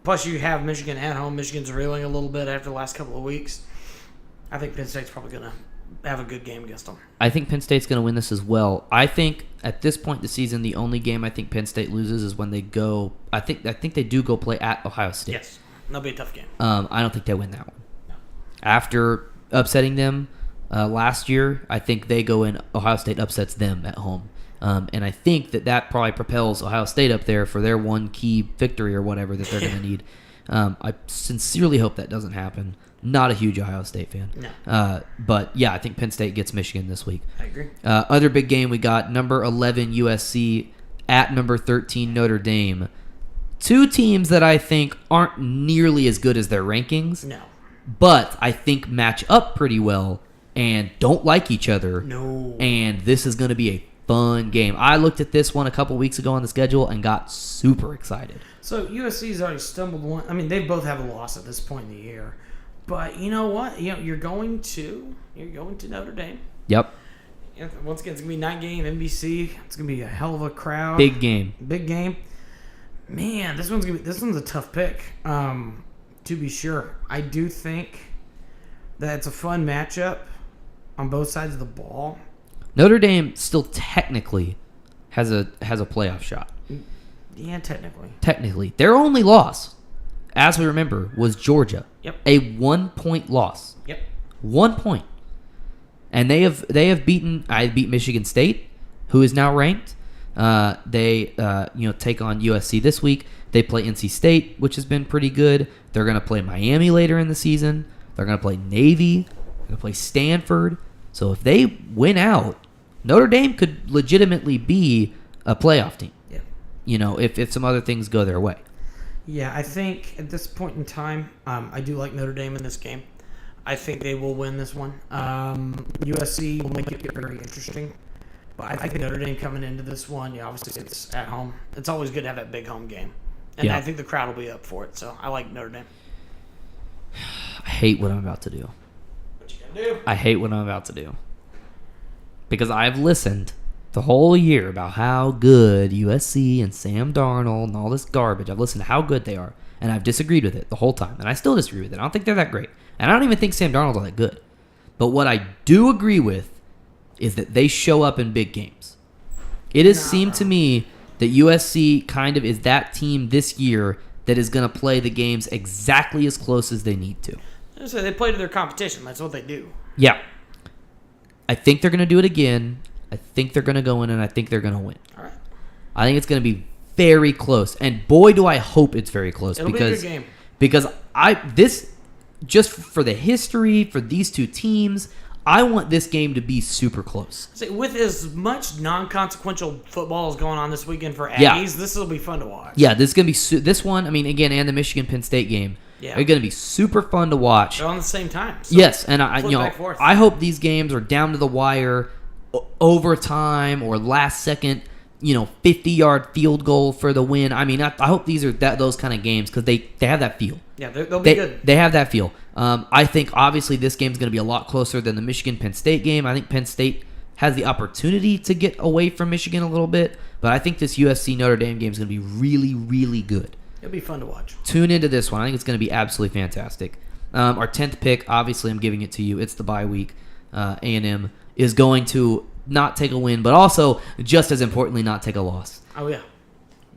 Plus, you have Michigan at home. Michigan's reeling a little bit after the last couple of weeks. I think Penn State's probably going to have a good game against them. I think Penn State's going to win this as well. I think at this point in the season, the only game I think Penn State loses is when they go. I think they do go play at Ohio State. Yes, that'll be a tough game. I don't think they win that one. No. After upsetting them last year, I think they go in. Ohio State upsets them at home, and I think that probably propels Ohio State up there for their one key victory or whatever that they're going to need. I sincerely hope that doesn't happen. Not a huge Ohio State fan. No. But, yeah, I think Penn State gets Michigan this week. I agree. Other big game, we got number 11 USC at number 13 Notre Dame. 2 teams that I think aren't nearly as good as their rankings, No. but I think match up pretty well and don't like each other. No. And this is going to be a fun game. I looked at this one a couple weeks ago on the schedule and got super excited. So USC's already stumbled one. I mean, they both have a loss at this point in the year. But you know what? You're going to Notre Dame. Yep. Once again, it's gonna be night game, NBC. It's gonna be a hell of a crowd. Big game. Big game. Man, this one's a tough pick. To be sure, I do think that it's a fun matchup on both sides of the ball. Notre Dame still technically has a playoff shot. Yeah, technically. Technically, their only loss, as we remember, was Georgia. Yep. A 1-point loss. Yep. 1 point. And they have beaten. I beat Michigan State, who is now ranked. They take on USC this week. They play NC State, which has been pretty good. They're going to play Miami later in the season. They're going to play Navy. They're going to play Stanford. So if they win out, Notre Dame could legitimately be a playoff team. Yeah. If some other things go their way. Yeah, I think at this point in time, I do like Notre Dame in this game. I think they will win this one. USC will make it very interesting. But I think Notre Dame coming into this one, obviously it's at home. It's always good to have that big home game. And Yeah. I think the crowd will be up for it. So I like Notre Dame. I hate what I'm about to do. What you gonna do? I hate what I'm about to do. Because I've listened the whole year about how good USC and Sam Darnold and all this garbage. I've listened to how good they are. And I've disagreed with it the whole time. And I still disagree with it. I don't think they're that great. And I don't even think Sam Darnold's all that good. But what I do agree with is that they show up in big games. It has seemed to me that USC kind of is that team this year that is going to play the games exactly as close as they need to. So they play to their competition. That's what they do. Yeah. I think they're going to do it again. I think they're going to go in, and I think they're going to win. All right. I think it's going to be very close. And boy, do I hope it's very close. It'll be a good game. Because just for the history, for these two teams, I want this game to be super close. See, with as much non-consequential football as going on this weekend for Aggies, Yeah. this will be fun to watch. Yeah, this is gonna be this one. I mean, again, and the Michigan-Penn State game. Yeah. Are going to be super fun to watch. They're on the same time. So yes, and I hope these games are down to the wire, overtime or last second, 50-yard field goal for the win. I mean, I hope these are those kind of games because they have that feel. Yeah, they'll be good. They have that feel. I think obviously this game is going to be a lot closer than the Michigan-Penn State game. I think Penn State has the opportunity to get away from Michigan a little bit, but I think this USC Notre Dame game is going to be really, really good. It'll be fun to watch. Tune into this one. I think it's going to be absolutely fantastic. Our 10th pick, obviously I'm giving it to you. It's the bye week. A&M is going to not take a win, but also, just as importantly, not take a loss. Oh, yeah.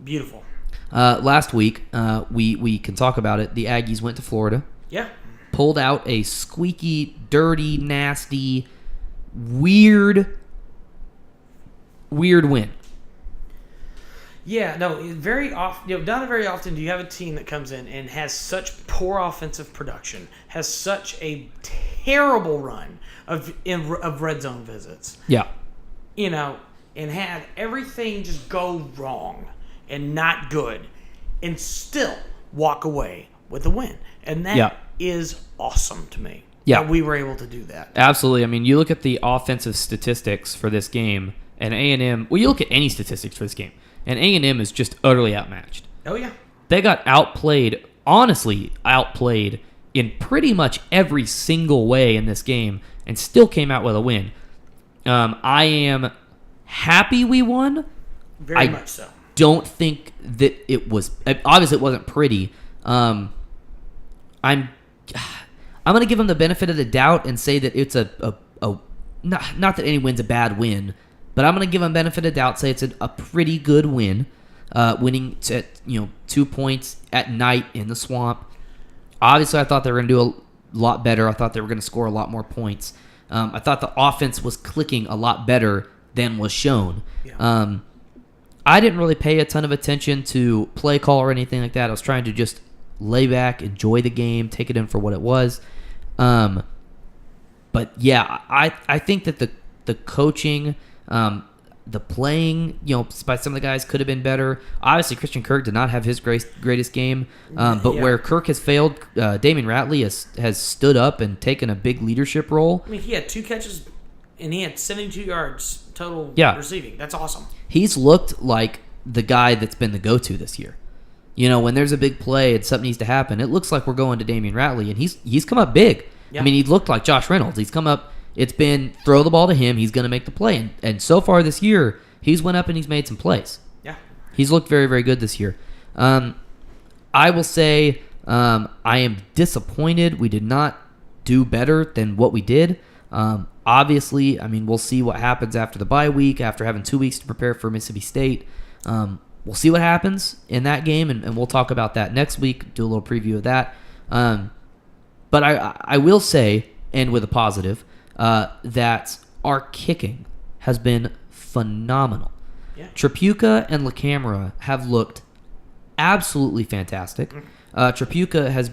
Beautiful. Last week, we can talk about it. The Aggies went to Florida. Yeah. Pulled out a squeaky, dirty, nasty, weird win. Yeah, no, very often, not very often do you have a team that comes in and has such poor offensive production, has such a terrible run of red zone visits. Yeah. And had everything just go wrong and not good, and still walk away with a win. And that is awesome to me. Yeah. That we were able to do that. Absolutely. I mean, you look at the offensive statistics for this game, and A&M, well, you look at any statistics for this game, and A&M is just utterly outmatched. Oh, yeah. They got outplayed, honestly outplayed, in pretty much every single way in this game, and still came out with a win. I am happy we won. Very much so. Don't think that it was, obviously it wasn't pretty. I'm going to give them the benefit of the doubt and say that it's not that any win's a bad win, but I'm going to give them benefit of the doubt, say it's a pretty good win, winning at 2 points at night in the swamp. Obviously, I thought they were going to do a lot better. I thought they were going to score a lot more points. I thought the offense was clicking a lot better than was shown. Yeah. I didn't really pay a ton of attention to play call or anything like that. I was trying to just lay back, enjoy the game, take it in for what it was. But yeah, I think that the coaching, the playing, by some of the guys could have been better. Obviously, Christian Kirk did not have his greatest game. But where Kirk has failed, Damien Ratley has stood up and taken a big leadership role. I mean, he had 2 catches, and he had 72 yards total receiving. That's awesome. He's looked like the guy that's been the go-to this year. When there's a big play and something needs to happen, it looks like we're going to Damien Ratley, and he's come up big. Yeah. I mean, he looked like Josh Reynolds. He's come up. It's been throw the ball to him. He's going to make the play. And so far this year, he's went up and he's made some plays. Yeah. He's looked very, very good this year. I will say I am disappointed. We did not do better than what we did. Obviously, I mean, we'll see what happens after the bye week, after having 2 weeks to prepare for Mississippi State. We'll see what happens in that game, and we'll talk about that next week, do a little preview of that. But I will say, and with a positive, that our kicking has been phenomenal. Yeah. Tripucka and LaCamera have looked absolutely fantastic. Tripucka has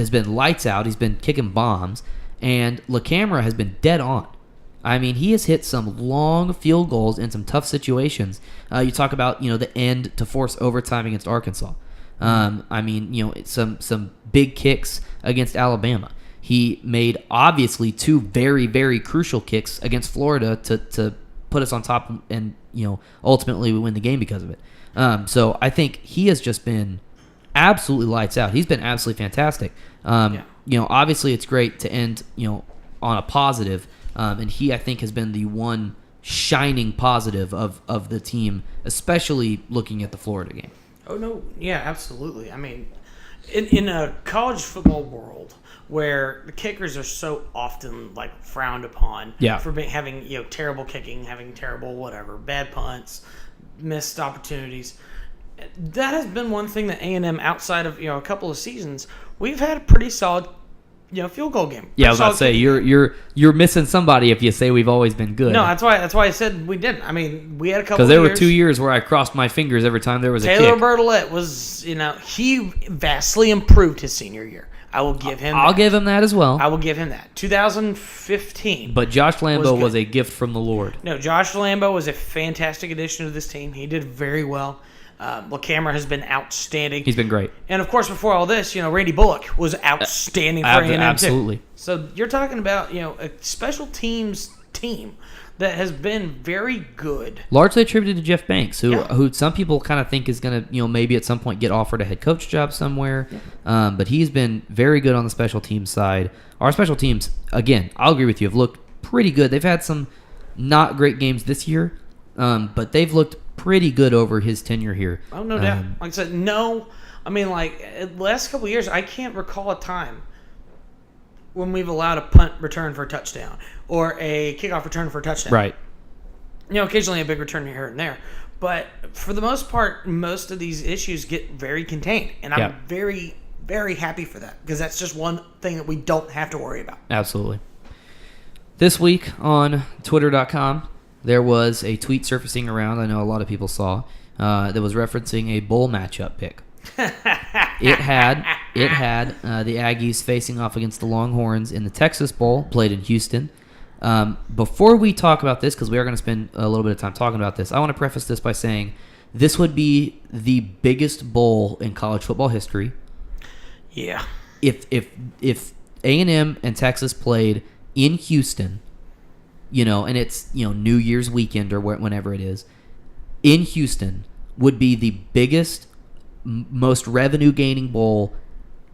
been lights out. He's been kicking bombs, and LaCamera has been dead on. I mean, he has hit some long field goals in some tough situations. You talk about the end to force overtime against Arkansas. I mean, some big kicks against Alabama. He made obviously 2 very, very crucial kicks against Florida to put us on top, and ultimately we win the game because of it. So I think he has just been absolutely lights out. He's been absolutely fantastic. Obviously it's great to end on a positive, and he, I think, has been the one shining positive of the team, especially looking at the Florida game. Oh no, yeah, absolutely. I mean, in a college football world where the kickers are so often frowned upon for having terrible kicking, having terrible whatever, bad punts, missed opportunities. That has been one thing that A&M, outside of a couple of seasons, we've had a pretty solid field goal game. Yeah, I was about to say you're missing somebody if you say we've always been good. No, that's why I said we didn't. I mean, we had a couple. Because there were 2 years where I crossed my fingers every time there was a kick. Taylor Bertolet was, he vastly improved his senior year. I will give him I'll that. give him that as well. I will give him that. 2015. But Josh Lambo was a gift from the Lord. No, Josh Lambo was a fantastic addition to this team. He did very well. LaCamera has been outstanding. He's been great. And, of course, before all this, Randy Bullock was outstanding for A&M, absolutely. too. So you're talking about, a special teams team that has been very good. Largely attributed to Jeff Banks, who some people kind of think is going to, maybe at some point get offered a head coach job somewhere. Yeah. But he's been very good on the special teams side. Our special teams, again, I'll agree with you, have looked pretty good. They've had some not great games this year, but they've looked pretty good over his tenure here. Oh, no doubt. Like I said, the last couple of years, I can't recall a time when we've allowed a punt return for a touchdown or a kickoff return for a touchdown. Right. Occasionally a big return here and there. But for the most part, most of these issues get very contained. And I'm very, very happy for that because that's just one thing that we don't have to worry about. Absolutely. This week on Twitter.com, there was a tweet surfacing around, I know a lot of people saw, that was referencing a bowl matchup pick. It had the Aggies facing off against the Longhorns in the Texas Bowl, played in Houston. Before we talk about this, because we are going to spend a little bit of time talking about this, I want to preface this by saying this would be the biggest bowl in college football history. Yeah. If A&M and Texas played in Houston, and it's New Year's weekend or whenever it is, in Houston would be the biggest, most revenue-gaining bowl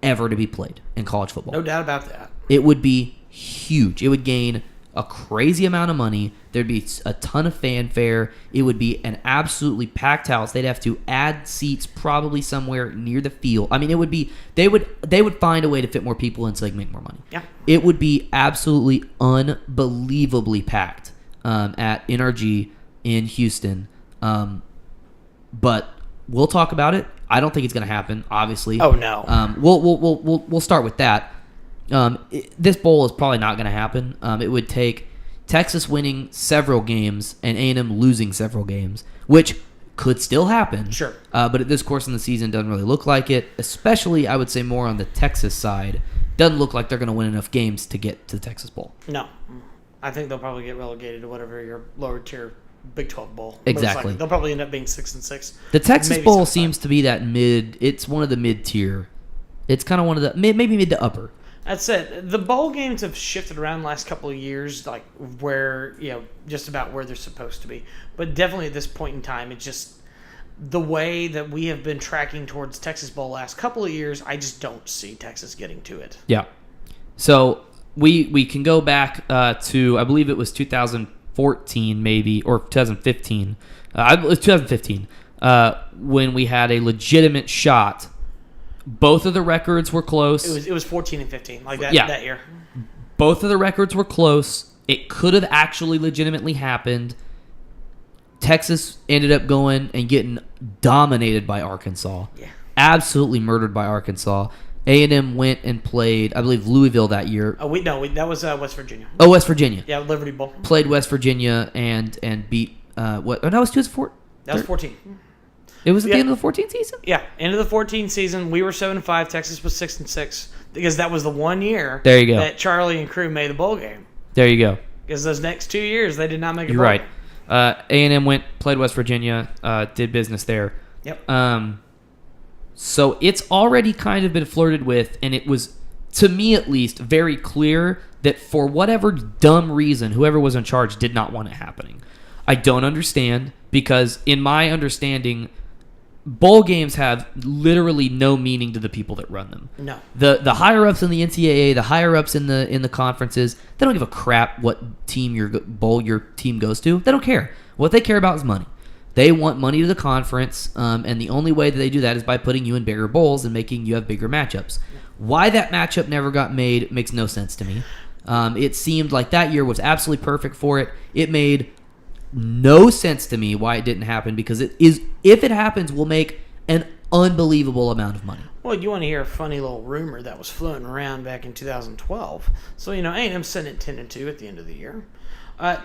ever to be played in college football. No doubt about that. It would be huge. It would gain a crazy amount of money. There'd be a ton of fanfare. It would be an absolutely packed house. They'd have to add seats probably somewhere near the field. I mean, it would be they would find a way to fit more people in so they can make more money. Yeah. It would be absolutely unbelievably packed at NRG in Houston. But we'll talk about it. I don't think it's going to happen, obviously. Oh, no. We'll start with that. This bowl is probably not going to happen. It would take Texas winning several games and A&M losing several games, which could still happen. Sure. But at this course in the season, doesn't really look like it. Especially, I would say, more on the Texas side. Doesn't look like they're going to win enough games to get to the Texas Bowl. No. I think they'll probably get relegated to whatever your lower tier Big 12 bowl. Exactly. They'll probably end up being 6-6. The Texas Maybe Bowl 7-5. seems to be that mid. It's one of the mid tier. It's kind of one of the maybe mid to upper. That's it. The bowl games have shifted around the last couple of years, like where, just about where they're supposed to be. But definitely at this point in time, it's just the way that we have been tracking towards Texas Bowl last couple of years, I just don't see Texas getting to it. Yeah. So we can go back to, I believe it was 2014 maybe, or 2015. It was 2015 when we had a legitimate shot. Both of the records were close. It was 14 and 15, like that year. Both of the records were close. It could have actually legitimately happened. Texas ended up going and getting dominated by Arkansas. Yeah. Absolutely murdered by Arkansas. A&M went and played, I believe, Louisville that year. That was West Virginia. Oh, West Virginia. Yeah, Liberty Bowl. Played West Virginia and beat what? Oh, no, it was 2014. That was 14. It was at the end of the 14th season? Yeah, end of the 14th season. We were 7-5. Texas was 6-6 because that was the one year there you go. that Charlie and crew made the bowl game. There you go. Because those next 2 years, they did not make a You're bowl right. game. A&M went, played West Virginia, did business there. Yep. So it's already kind of been flirted with, and it was, to me at least, very clear that for whatever dumb reason, whoever was in charge did not want it happening. I don't understand, because in my understanding, bowl games have literally no meaning to the people that run them. No. The higher ups in the NCAA, the higher ups in the conferences, they don't give a crap what team your team goes to. They don't care. What they care about is money. They want money to the conference, and the only way that they do that is by putting you in bigger bowls and making you have bigger matchups. Why that matchup never got made makes no sense to me. It seemed like that year was absolutely perfect for it. It made no sense to me why it didn't happen, because if it happens, we'll make an unbelievable amount of money. Well, you want to hear a funny little rumor that was floating around back in 2012. So, A&M sent it 10-2 at the end of the year.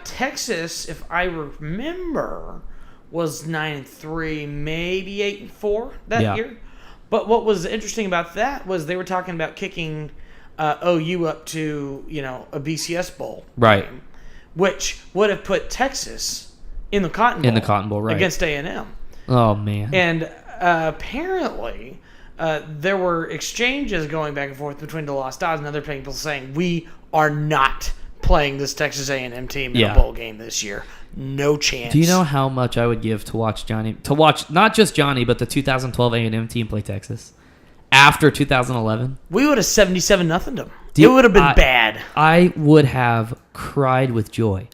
Texas, if I remember, was 9-3, maybe 8-4 that year. But what was interesting about that was they were talking about kicking OU up to, a BCS bowl. Right. Game, which would have put Texas in the Cotton Bowl. In the Cotton Bowl, right. Against A&M. Oh, man. And apparently there were exchanges going back and forth between the Lost Dodds and other people saying, we are not playing this Texas A&M team in a bowl game this year. No chance. Do you know how much I would give to watch not just Johnny, but the 2012 A&M team play Texas after 2011? We would have 77-0 them. It would have been bad. I would have cried with joy.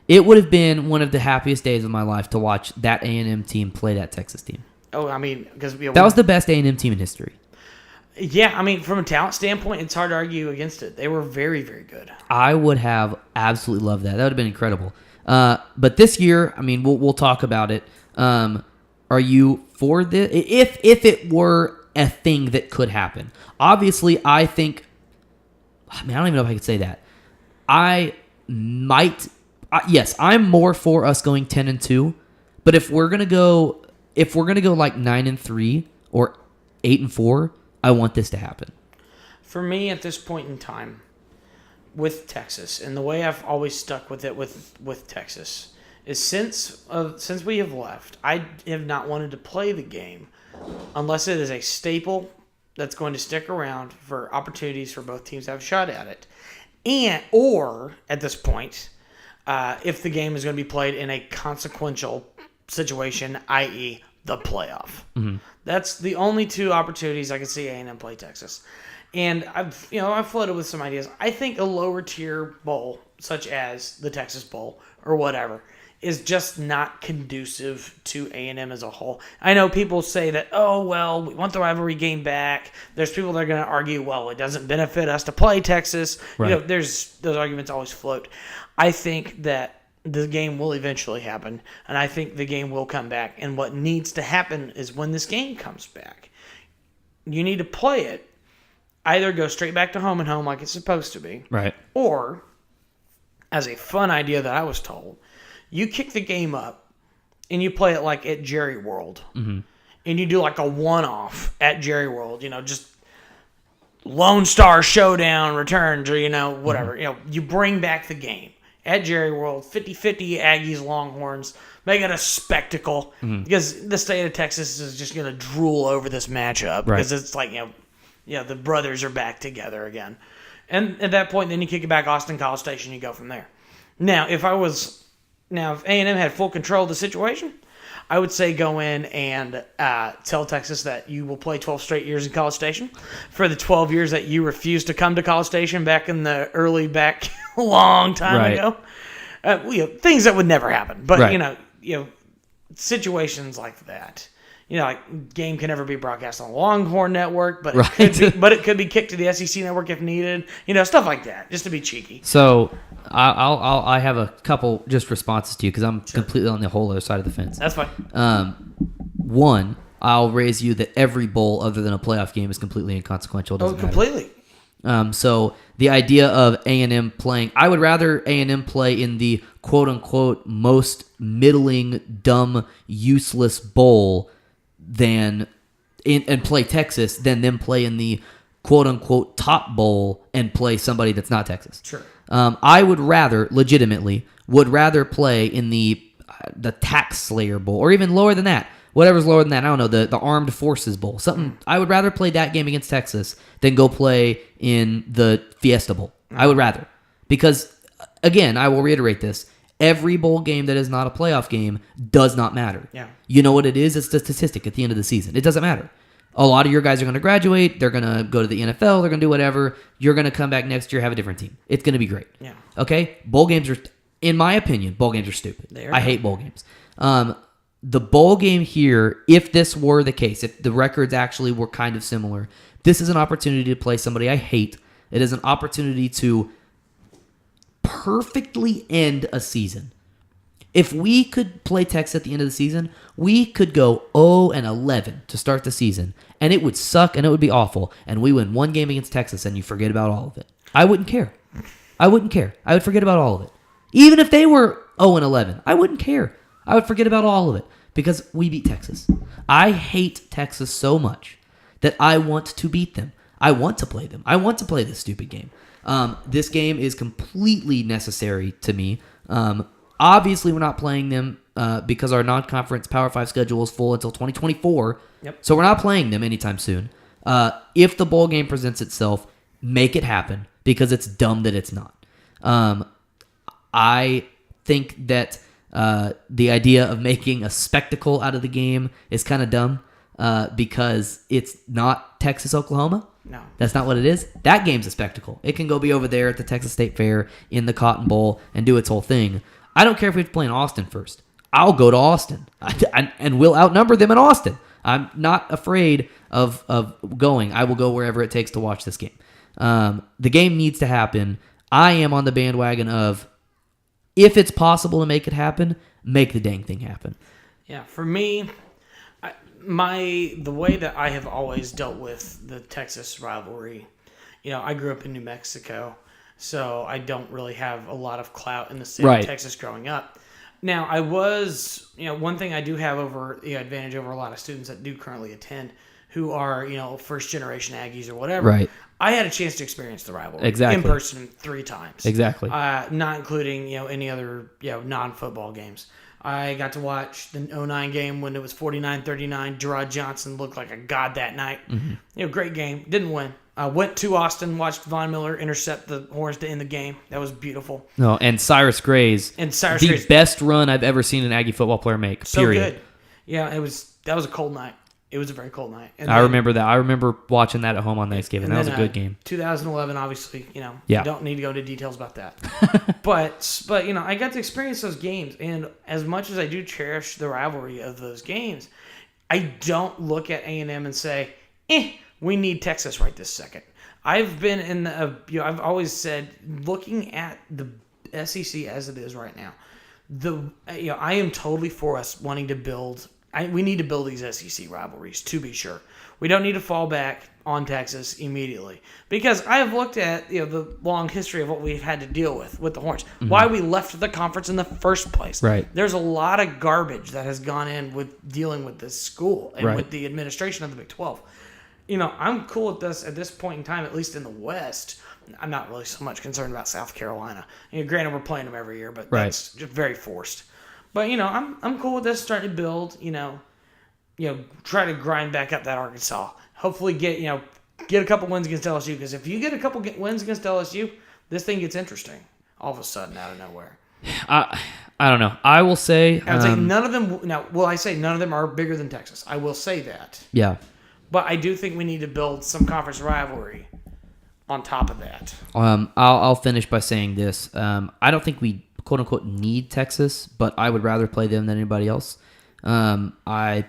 It would have been one of the happiest days of my life to watch that A&M team play that Texas team. Oh, I mean, because that was the best A&M team in history. Yeah, I mean, from a talent standpoint, it's hard to argue against it. They were very, very good. I would have absolutely loved that. That would have been incredible. But this year, I mean, we'll talk about it. Are you for this? If it were a thing that could happen, obviously, I think. I mean, I don't even know if I could say that. I might. Yes, I'm more for us going 10-2. But if we're gonna go like 9-3 or 8-4, I want this to happen. For me, at this point in time, with Texas, and the way I've always stuck with it with Texas is since we have left, I have not wanted to play the game unless it is a staple that's going to stick around for opportunities for both teams to have a shot at it, or at this point, if the game is going to be played in a consequential situation, i.e., the playoff. Mm-hmm. That's the only two opportunities I can see A&M play Texas. And I've floated with some ideas. I think a lower tier bowl, such as the Texas Bowl or whatever, is just not conducive to A&M as a whole. I know people say that, oh, well, we want the rivalry game back. There's people that are going to argue, well, it doesn't benefit us to play Texas. Right. There's those arguments always float. I think that the game will eventually happen, and I think the game will come back. And what needs to happen is when this game comes back, you need to play it. Either go straight back to home and home like it's supposed to be, right? Or, as a fun idea that I was told, you kick the game up and you play it like at Jerry World, and you do like a one-off at Jerry World. Just Lone Star Showdown returns, or whatever. You bring back the game at Jerry World, 50-50 Aggies, Longhorns, make it a spectacle because the state of Texas is just going to drool over this matchup because it's like the brothers are back together again. And at that point, then you kick it back Austin College Station, you go from there. Now, if A&M had full control of the situation, I would say go in and tell Texas that you will play 12 straight years in College Station for the 12 years that you refused to come to College Station back in the early back long time ago. Things that would never happen. But, situations like that. Like game can never be broadcast on the Longhorn Network, but it could be kicked to the SEC Network if needed. Stuff like that, just to be cheeky. So I have a couple just responses to you because I'm completely on the whole other side of the fence. That's fine. One, I'll raise you that every bowl other than a playoff game is completely inconsequential. Doesn't matter. Completely. So the idea of A&M playing, I would rather A&M play in the quote-unquote most middling, dumb, useless bowl and play Texas than them play in the quote-unquote top bowl and play somebody that's not Texas. Sure. I would legitimately play in the Tax Slayer Bowl or even lower than that. Whatever's lower than that, I don't know, the Armed Forces Bowl. Something. I would rather play that game against Texas than go play in the Fiesta Bowl. I would rather. Because, again, I will reiterate this. Every bowl game that is not a playoff game does not matter. Yeah. You know what it is? It's the statistic at the end of the season. It doesn't matter. A lot of your guys are going to graduate. They're going to go to the NFL. They're going to do whatever. You're going to come back next year, have a different team. It's going to be great. Yeah. Okay? Bowl games are, in my opinion, bowl games are stupid. I hate bowl games. The bowl game here, if this were the case, if the records actually were kind of similar, this is an opportunity to play somebody I hate. It is an opportunity to perfectly end a season. If we could play Texas at the end of the season, we could go 0-11 to start the season, and it would suck and it would be awful, and we win one game against Texas and you forget about all of it. I wouldn't care. I would forget about all of it. Even if they were 0-11, I wouldn't care. I would forget about all of it because we beat Texas. I hate Texas so much that I want to beat them. I want to play them. I want to play this stupid game. This game is completely necessary to me. Obviously, we're not playing them because our non-conference Power 5 schedule is full until 2024. Yep. So we're not playing them anytime soon. If the bowl game presents itself, make it happen because it's dumb that it's not. I think that the idea of making a spectacle out of the game is kind of dumb because it's not Texas-Oklahoma. No. That's not what it is. That game's a spectacle. It can go be over there at the Texas State Fair in the Cotton Bowl and do its whole thing. I don't care if we have to play in Austin first. I'll go to Austin, and we'll outnumber them in Austin. I'm not afraid of going. I will go wherever it takes to watch this game. The game needs to happen. I am on the bandwagon of, if it's possible to make it happen, make the dang thing happen. Yeah, for me, the way that I have always dealt with the Texas rivalry, I grew up in New Mexico, so I don't really have a lot of clout in the state of Texas growing up. Now, I was, one thing I do have advantage over a lot of students that do currently attend who are, first generation Aggies or whatever. Right. I had a chance to experience the rivalry Exactly. in person 3 times. Exactly. Not including, any other, non-football games. I got to watch the 09 game when it was 49-39. Gerard Johnson looked like a god that night. Mm-hmm. Great game. Didn't win. Went to Austin, watched Von Miller intercept the Horns to end the game. That was beautiful. No, and Cyrus Gray's the best run I've ever seen an Aggie football player make. So period. good. Yeah, that was a cold night. It was a very cold night. I remember that. I remember watching that at home on Thanksgiving. That was a good game. 2011, obviously, you don't need to go into details about that. but I got to experience those games, and as much as I do cherish the rivalry of those games, I don't look at A&M and say, we need Texas right this second. I've been in the, I've always said, looking at the SEC as it is right now, I am totally for us wanting to build. We need to build these SEC rivalries, to be sure. We don't need to fall back on Texas immediately. Because I have looked at the long history of what we've had to deal with the Horns. Mm-hmm. Why we left the conference in the first place. Right. There's a lot of garbage that has gone in with dealing with this school and with the administration of the Big 12. I'm cool with this at this point in time, at least in the West. I'm not really so much concerned about South Carolina. Granted, we're playing them every year, but that's just very forced. But, I'm cool with this, starting to build, try to grind back up that Arkansas. Hopefully get a couple wins against LSU, because if you get a couple wins against LSU, this thing gets interesting all of a sudden out of nowhere. I don't know. I will say... I would say none of them... Now, will I say none of them are bigger than Texas? I will say that. Yeah. But I do think we need to build some conference rivalry on top of that. I'll finish by saying this. I don't think we quote unquote need Texas, but I would rather play them than anybody else. I'm glad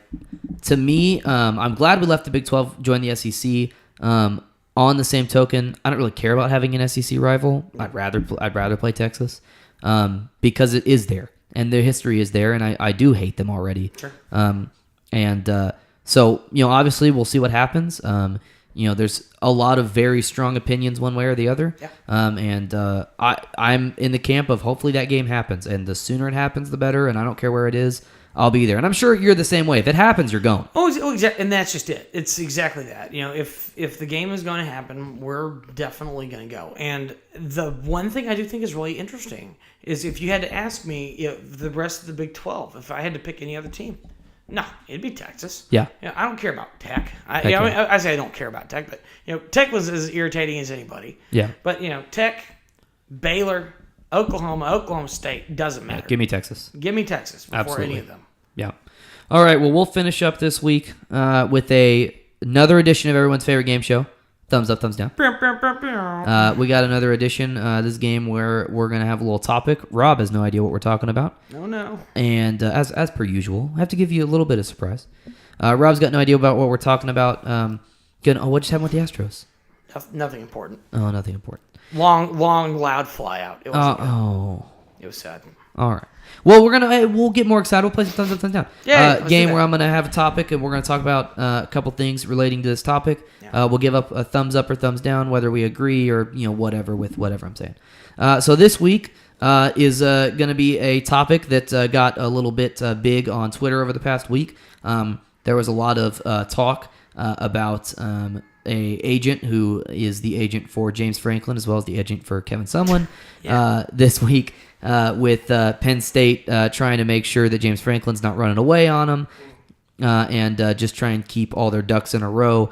we left the Big 12, joined the SEC. On the same token, I don't really care about having an SEC rival. I'd rather play Texas because it is there and their history is there, and I do hate them already. Sure. So obviously we'll see what happens. There's a lot of very strong opinions one way or the other. Yeah. I'm in the camp of hopefully that game happens, and the sooner it happens, the better. And I don't care where it is, I'll be there. And I'm sure you're the same way. If it happens, you're going. Oh, exactly. And that's just it. It's exactly that. If the game is going to happen, we're definitely going to go. And the one thing I do think is really interesting is if you had to ask me, the rest of the Big 12, if I had to pick any other team. No, it'd be Texas. Yeah. I don't care about Tech. I say I don't care about Tech, but Tech was as irritating as anybody. Yeah. But Tech, Baylor, Oklahoma State, doesn't matter. Give me Texas. Give me Texas before Absolutely. any of them. Yeah. All right. Well, we'll finish up this week with another edition of everyone's favorite game show. Thumbs up, thumbs down. We got another edition. This game where we're going to have a little topic. Rob has no idea what we're talking about. No. And as per usual, I have to give you a little bit of surprise. Rob's got no idea about what we're talking about. What just happened with the Astros? Nothing important. Oh, nothing important. Long, loud fly out. It was It was sad. All right. Well, we'll get more excited. We'll play some thumbs up, thumbs down. Yeah, game where I'm going to have a topic and we're going to talk about a couple things relating to this topic. Yeah. We'll give up a thumbs up or thumbs down, whether we agree or whatever with whatever I'm saying. So this week is going to be a topic that got a little bit big on Twitter over the past week. There was a lot of talk about a agent who is the agent for James Franklin as well as the agent for Kevin Sumlin this week with Penn State trying to make sure that James Franklin's not running away on them and just try and keep all their ducks in a row.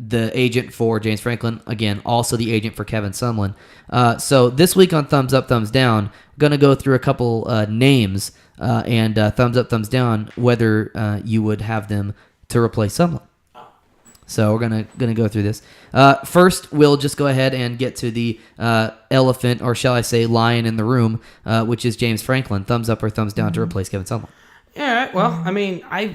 The agent for James Franklin, again, also the agent for Kevin Sumlin. So this week on Thumbs Up, Thumbs Down, I'm going to go through a couple names and thumbs up, thumbs down, whether you would have them to replace Sumlin. So we're gonna go through this. First, we'll just go ahead and get to the elephant, or shall I say, lion in the room, which is James Franklin. Thumbs up or thumbs down to replace Kevin Sumlin. Yeah, well, I mean, I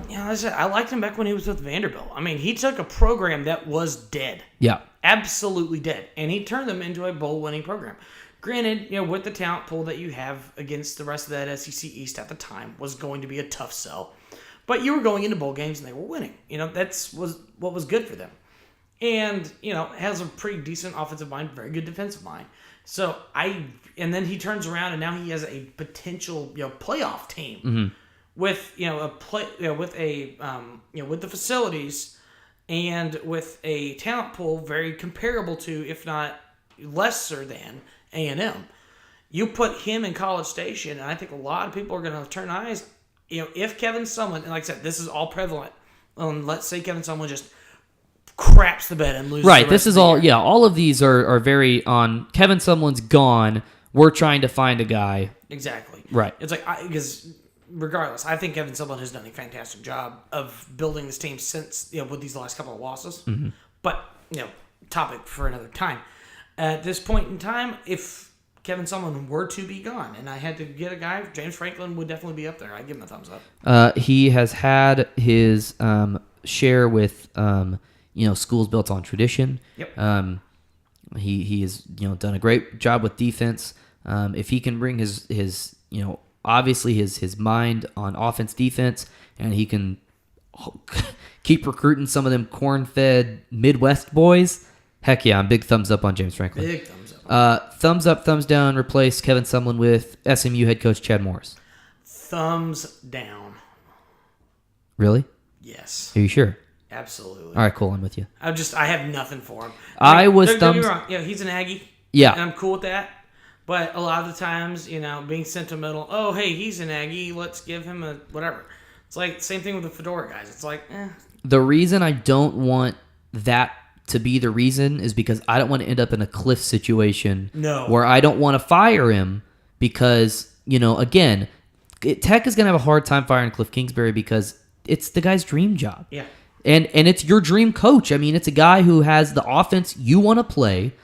liked him back when he was with Vanderbilt. I mean, he took a program that was dead. Yeah. Absolutely dead. And he turned them into a bowl-winning program. Granted, with the talent pool that you have against the rest of that SEC East at the time was going to be a tough sell. But you were going into bowl games and they were winning. That's what was good for them. And, has a pretty decent offensive mind, very good defensive mind. So and then he turns around and now he has a potential, playoff team with, with the facilities and with a talent pool very comparable to, if not lesser than, A&M. You put him in College Station, and I think a lot of people are going to turn eyes. If Kevin Sumlin, and like I said, this is all prevalent. Let's say Kevin Sumlin just craps the bed and loses. Right. This is all. Yeah. All of these are very on. Kevin Sumlin's gone. We're trying to find a guy. Exactly. Right. It's like because regardless, I think Kevin Sumlin has done a fantastic job of building this team since with these last couple of losses. Mm-hmm. But topic for another time. At this point in time, if Kevin Sumlin were to be gone, and I had to get a guy, James Franklin would definitely be up there. I'd give him a thumbs up. He has had his share with schools built on tradition. Yep. He has done a great job with defense. If he can bring his obviously his mind on offense defense, and he can keep recruiting some of them corn-fed Midwest boys. Heck yeah, I'm big thumbs up on James Franklin. Big thumbs up. Thumbs up, thumbs down, replace Kevin Sumlin with SMU head coach Chad Morris. Thumbs down. Really? Yes. Are you sure? Absolutely. All right, cool. I'm with you. I have nothing for him. Don't get me wrong. He's an Aggie. Yeah. And I'm cool with that. But a lot of the times, being sentimental, oh, hey, he's an Aggie, let's give him a whatever. It's like same thing with the Fedora guys. It's like, The reason I don't want that to be the reason is because I don't want to end up in a Cliff situation where I don't want to fire him because, again, Tech is going to have a hard time firing Cliff Kingsbury because it's the guy's dream job. Yeah. And it's your dream coach. I mean, it's a guy who has the offense you want to play.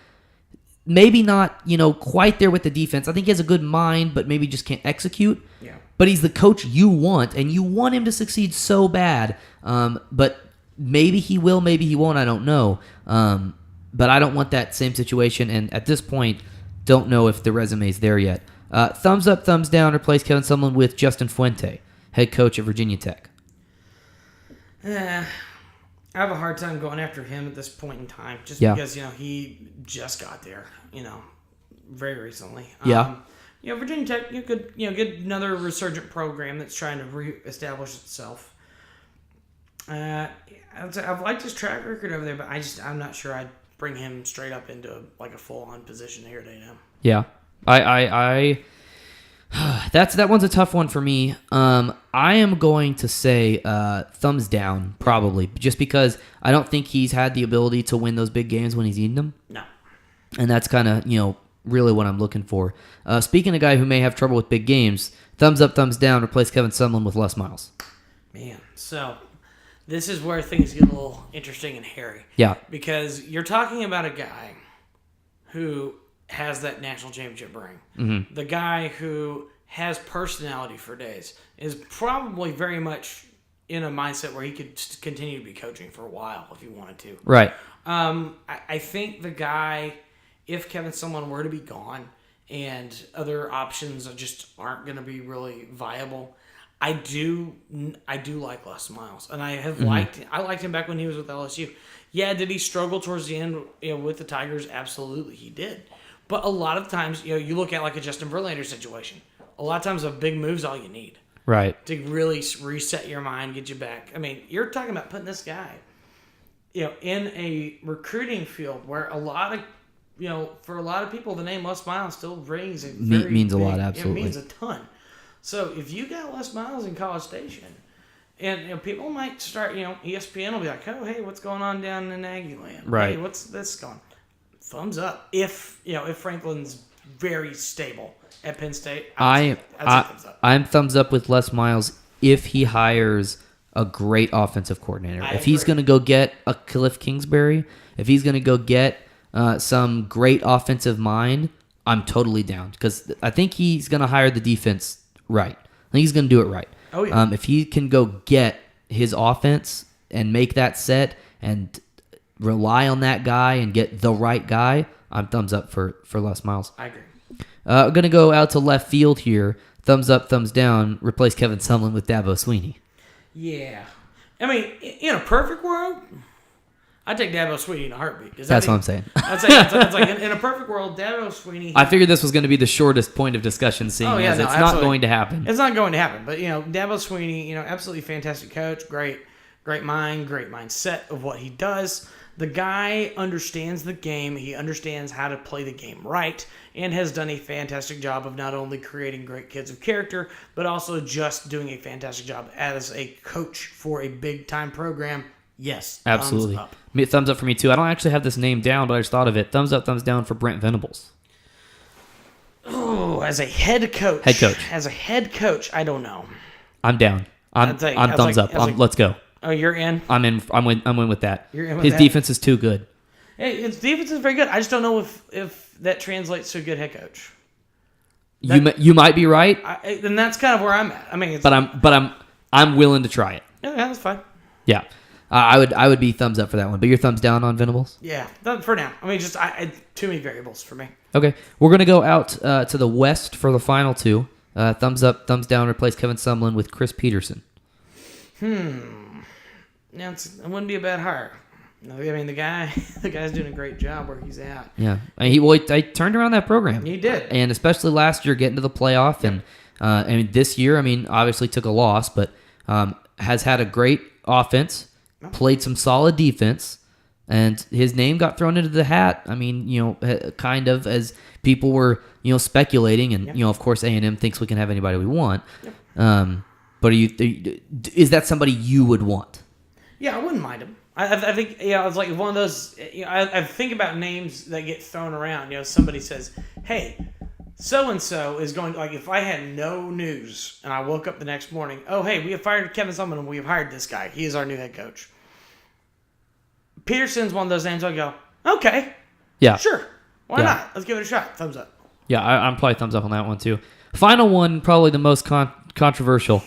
Maybe not, quite there with the defense. I think he has a good mind, but maybe just can't execute. Yeah. But he's the coach you want, and you want him to succeed so bad. But maybe he will, maybe he won't. I don't know. But I don't want that same situation. And at this point, don't know if the resume's there yet. Thumbs up, thumbs down. Replace Kevin Sumlin with Justin Fuente, head coach at Virginia Tech. I have a hard time going after him at this point in time, just because he just got there, very recently. Yeah. Virginia Tech, you could get another resurgent program that's trying to reestablish itself. I've liked his track record over there, but I'm not sure I'd bring him straight up into a full-on position here at A&M. Yeah, I that one's a tough one for me. I am going to say thumbs down, probably, just because I don't think he's had the ability to win those big games when he's eaten them. No. And that's kind of, really what I'm looking for. Speaking of a guy who may have trouble with big games, thumbs up, thumbs down, replace Kevin Sumlin with Les Miles. Man, so this is where things get a little interesting and hairy. Yeah. Because you're talking about a guy who has that national championship ring. Mm-hmm. The guy who has personality for days is probably very much in a mindset where he could continue to be coaching for a while if he wanted to. Right. I think the guy, if Kevin Sumlin were to be gone and other options just aren't going to be really viable, I do like Les Miles, and I have liked him back when he was with LSU. Yeah, did he struggle towards the end with the Tigers? Absolutely, he did. But a lot of times, you look at like a Justin Verlander situation. A lot of times, a big move's all you need. Right. to really reset your mind, get you back. I mean, you're talking about putting this guy, in a recruiting field where a lot of, for a lot of people, the name Les Miles still rings Means a lot, absolutely. It means a ton. So if you got Les Miles in College Station, and people might start, ESPN will be like, oh, hey, what's going on down in Aggieland? Right. Hey, what's this going? Thumbs up. If Franklin's very stable at Penn State, I'd say thumbs up. I'm thumbs up with Les Miles if he hires a great offensive coordinator. If he's going to go get a Cliff Kingsbury, if he's going to go get some great offensive mind, I'm totally down because I think he's going to hire the defense right. I think he's going to do it right. Oh, yeah. If he can go get his offense and make that set and rely on that guy and get the right guy, I'm thumbs up for Les Miles. I agree. I'm going to go out to left field here. Thumbs up, thumbs down. Replace Kevin Sumlin with Dabo Sweeney. Yeah. I mean, in a perfect world, I'd take Dabo Sweeney in a heartbeat. That's what I'm saying. I'd say it's like in a perfect world, Dabo Sweeney. I figured this was going to be the shortest point of discussion, seeing as it's not going to happen. It's not going to happen. But, Dabo Sweeney, absolutely fantastic coach. Great mind, great mindset of what he does. The guy understands the game. He understands how to play the game right and has done a fantastic job of not only creating great kids of character, but also just doing a fantastic job as a coach for a big-time program. Yes. Absolutely. Thumbs up. Thumbs up for me, too. I don't actually have this name down, but I just thought of it. Thumbs up, thumbs down for Brent Venables. Oh, as a head coach. As a head coach, I don't know. I'm down. I'm thumbs up. Let's go. Oh, you're in? I'm in. I'm in with that. You're in with His that? defense is too good. Hey, his defense is very good. I just don't know if that translates to a good head coach. You might be right. And that's kind of where I'm at. I mean, I'm willing to try it. Yeah, that's fine. Yeah, I would be thumbs up for that one. But you're thumbs down on Venables. Yeah, for now. I mean, just too many variables for me. Okay, we're gonna go out to the west for the final two. Thumbs up, thumbs down. Replace Kevin Sumlin with Chris Peterson. Now it wouldn't be a bad hire. I mean, the guy's doing a great job where he's at. Yeah, he turned around that program. He did, and especially last year, getting to the playoff, and this year, I mean, obviously took a loss, but has had a great offense, played some solid defense, and his name got thrown into the hat. I mean, kind of as people were, speculating, and of course, A&M thinks we can have anybody we want. Yep. But is that somebody you would want? Yeah, I wouldn't mind him. I think, it's like one of those, I think about names that get thrown around. Somebody says, hey, so-and-so is going, like, if I had no news and I woke up the next morning, oh, hey, we have fired Kevin Sumlin and we have hired this guy. He is our new head coach. Peterson's one of those names I go, okay. Yeah. Sure. Why not? Let's give it a shot. Thumbs up. Yeah, I'm probably thumbs up on that one, too. Final one, probably the most controversial.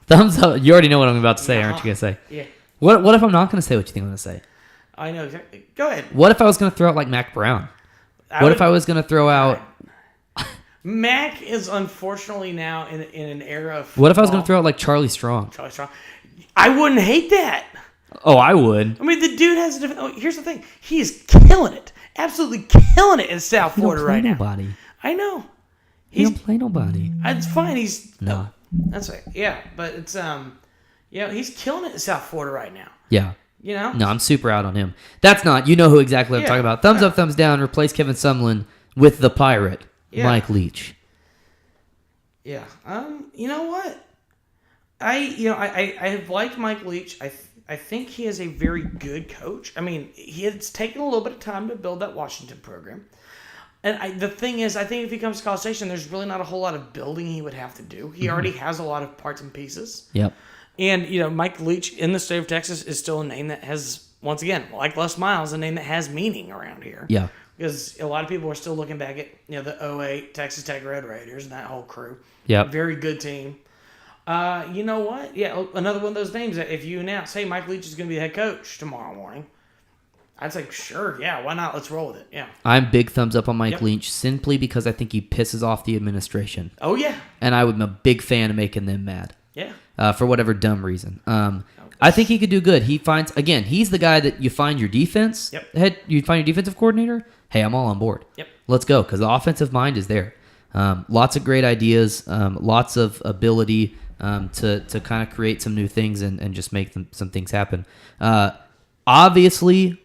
Thumbs up. You already know what I'm about to say, aren't you going to say? Yeah. What if I'm not going to say what you think I'm going to say? I know exactly. Go ahead. What if I was going to throw out like Mac Brown? If I was going to throw out... Mac is unfortunately now in an era of football. What if I was going to throw out like Charlie Strong? I wouldn't hate that. Oh, I would. I mean, the dude has a different... Oh, here's the thing. He is killing it. Absolutely killing it in South Florida right now. Nobody. I know. He don't play nobody. It's fine. He's... No. That's right. Yeah, but it's... he's killing it in South Florida right now. Yeah. No, I'm super out on him. That's not... You know who exactly I'm talking about. Thumbs up, thumbs down. Replace Kevin Sumlin with the Pirate, Mike Leach. Yeah. You know what? I have liked Mike Leach. I think he is a very good coach. I mean, it's taken a little bit of time to build that Washington program. And the thing is, I think if he comes to College Station, there's really not a whole lot of building he would have to do. He already has a lot of parts and pieces. Yep. And, Mike Leach in the state of Texas is still a name that has, once again, like Les Miles, a name that has meaning around here. Yeah. Because a lot of people are still looking back at, the 08 Texas Tech Red Raiders and that whole crew. Yeah. Very good team. You know what? Yeah, another one of those names that if you announce, hey, Mike Leach is going to be the head coach tomorrow morning, I'd say, sure, yeah, why not? Let's roll with it. Yeah. I'm big thumbs up on Mike Leach simply because I think he pisses off the administration. Oh, yeah. And I'm a big fan of making them mad. Yeah. For whatever dumb reason. I think he could do good. He's the guy that you find your defense you find your defensive coordinator. Hey, I'm all on board. Yep. Let's go, because the offensive mind is there. Lots of great ideas, lots of ability to kind of create some new things and just make some things happen. Obviously,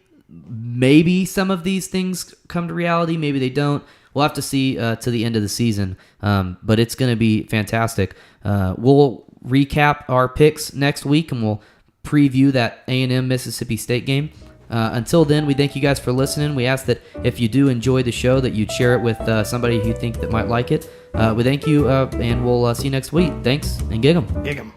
maybe some of these things come to reality. Maybe they don't. We'll have to see to the end of the season. But it's going to be fantastic. We'll recap our picks next week, and we'll preview that A&M Mississippi State game. Until then, we thank you guys for listening. We ask that if you do enjoy the show, that you'd share it with somebody who you think that might like it. We thank you, and we'll see you next week. Thanks, and gig 'em. Gig 'em.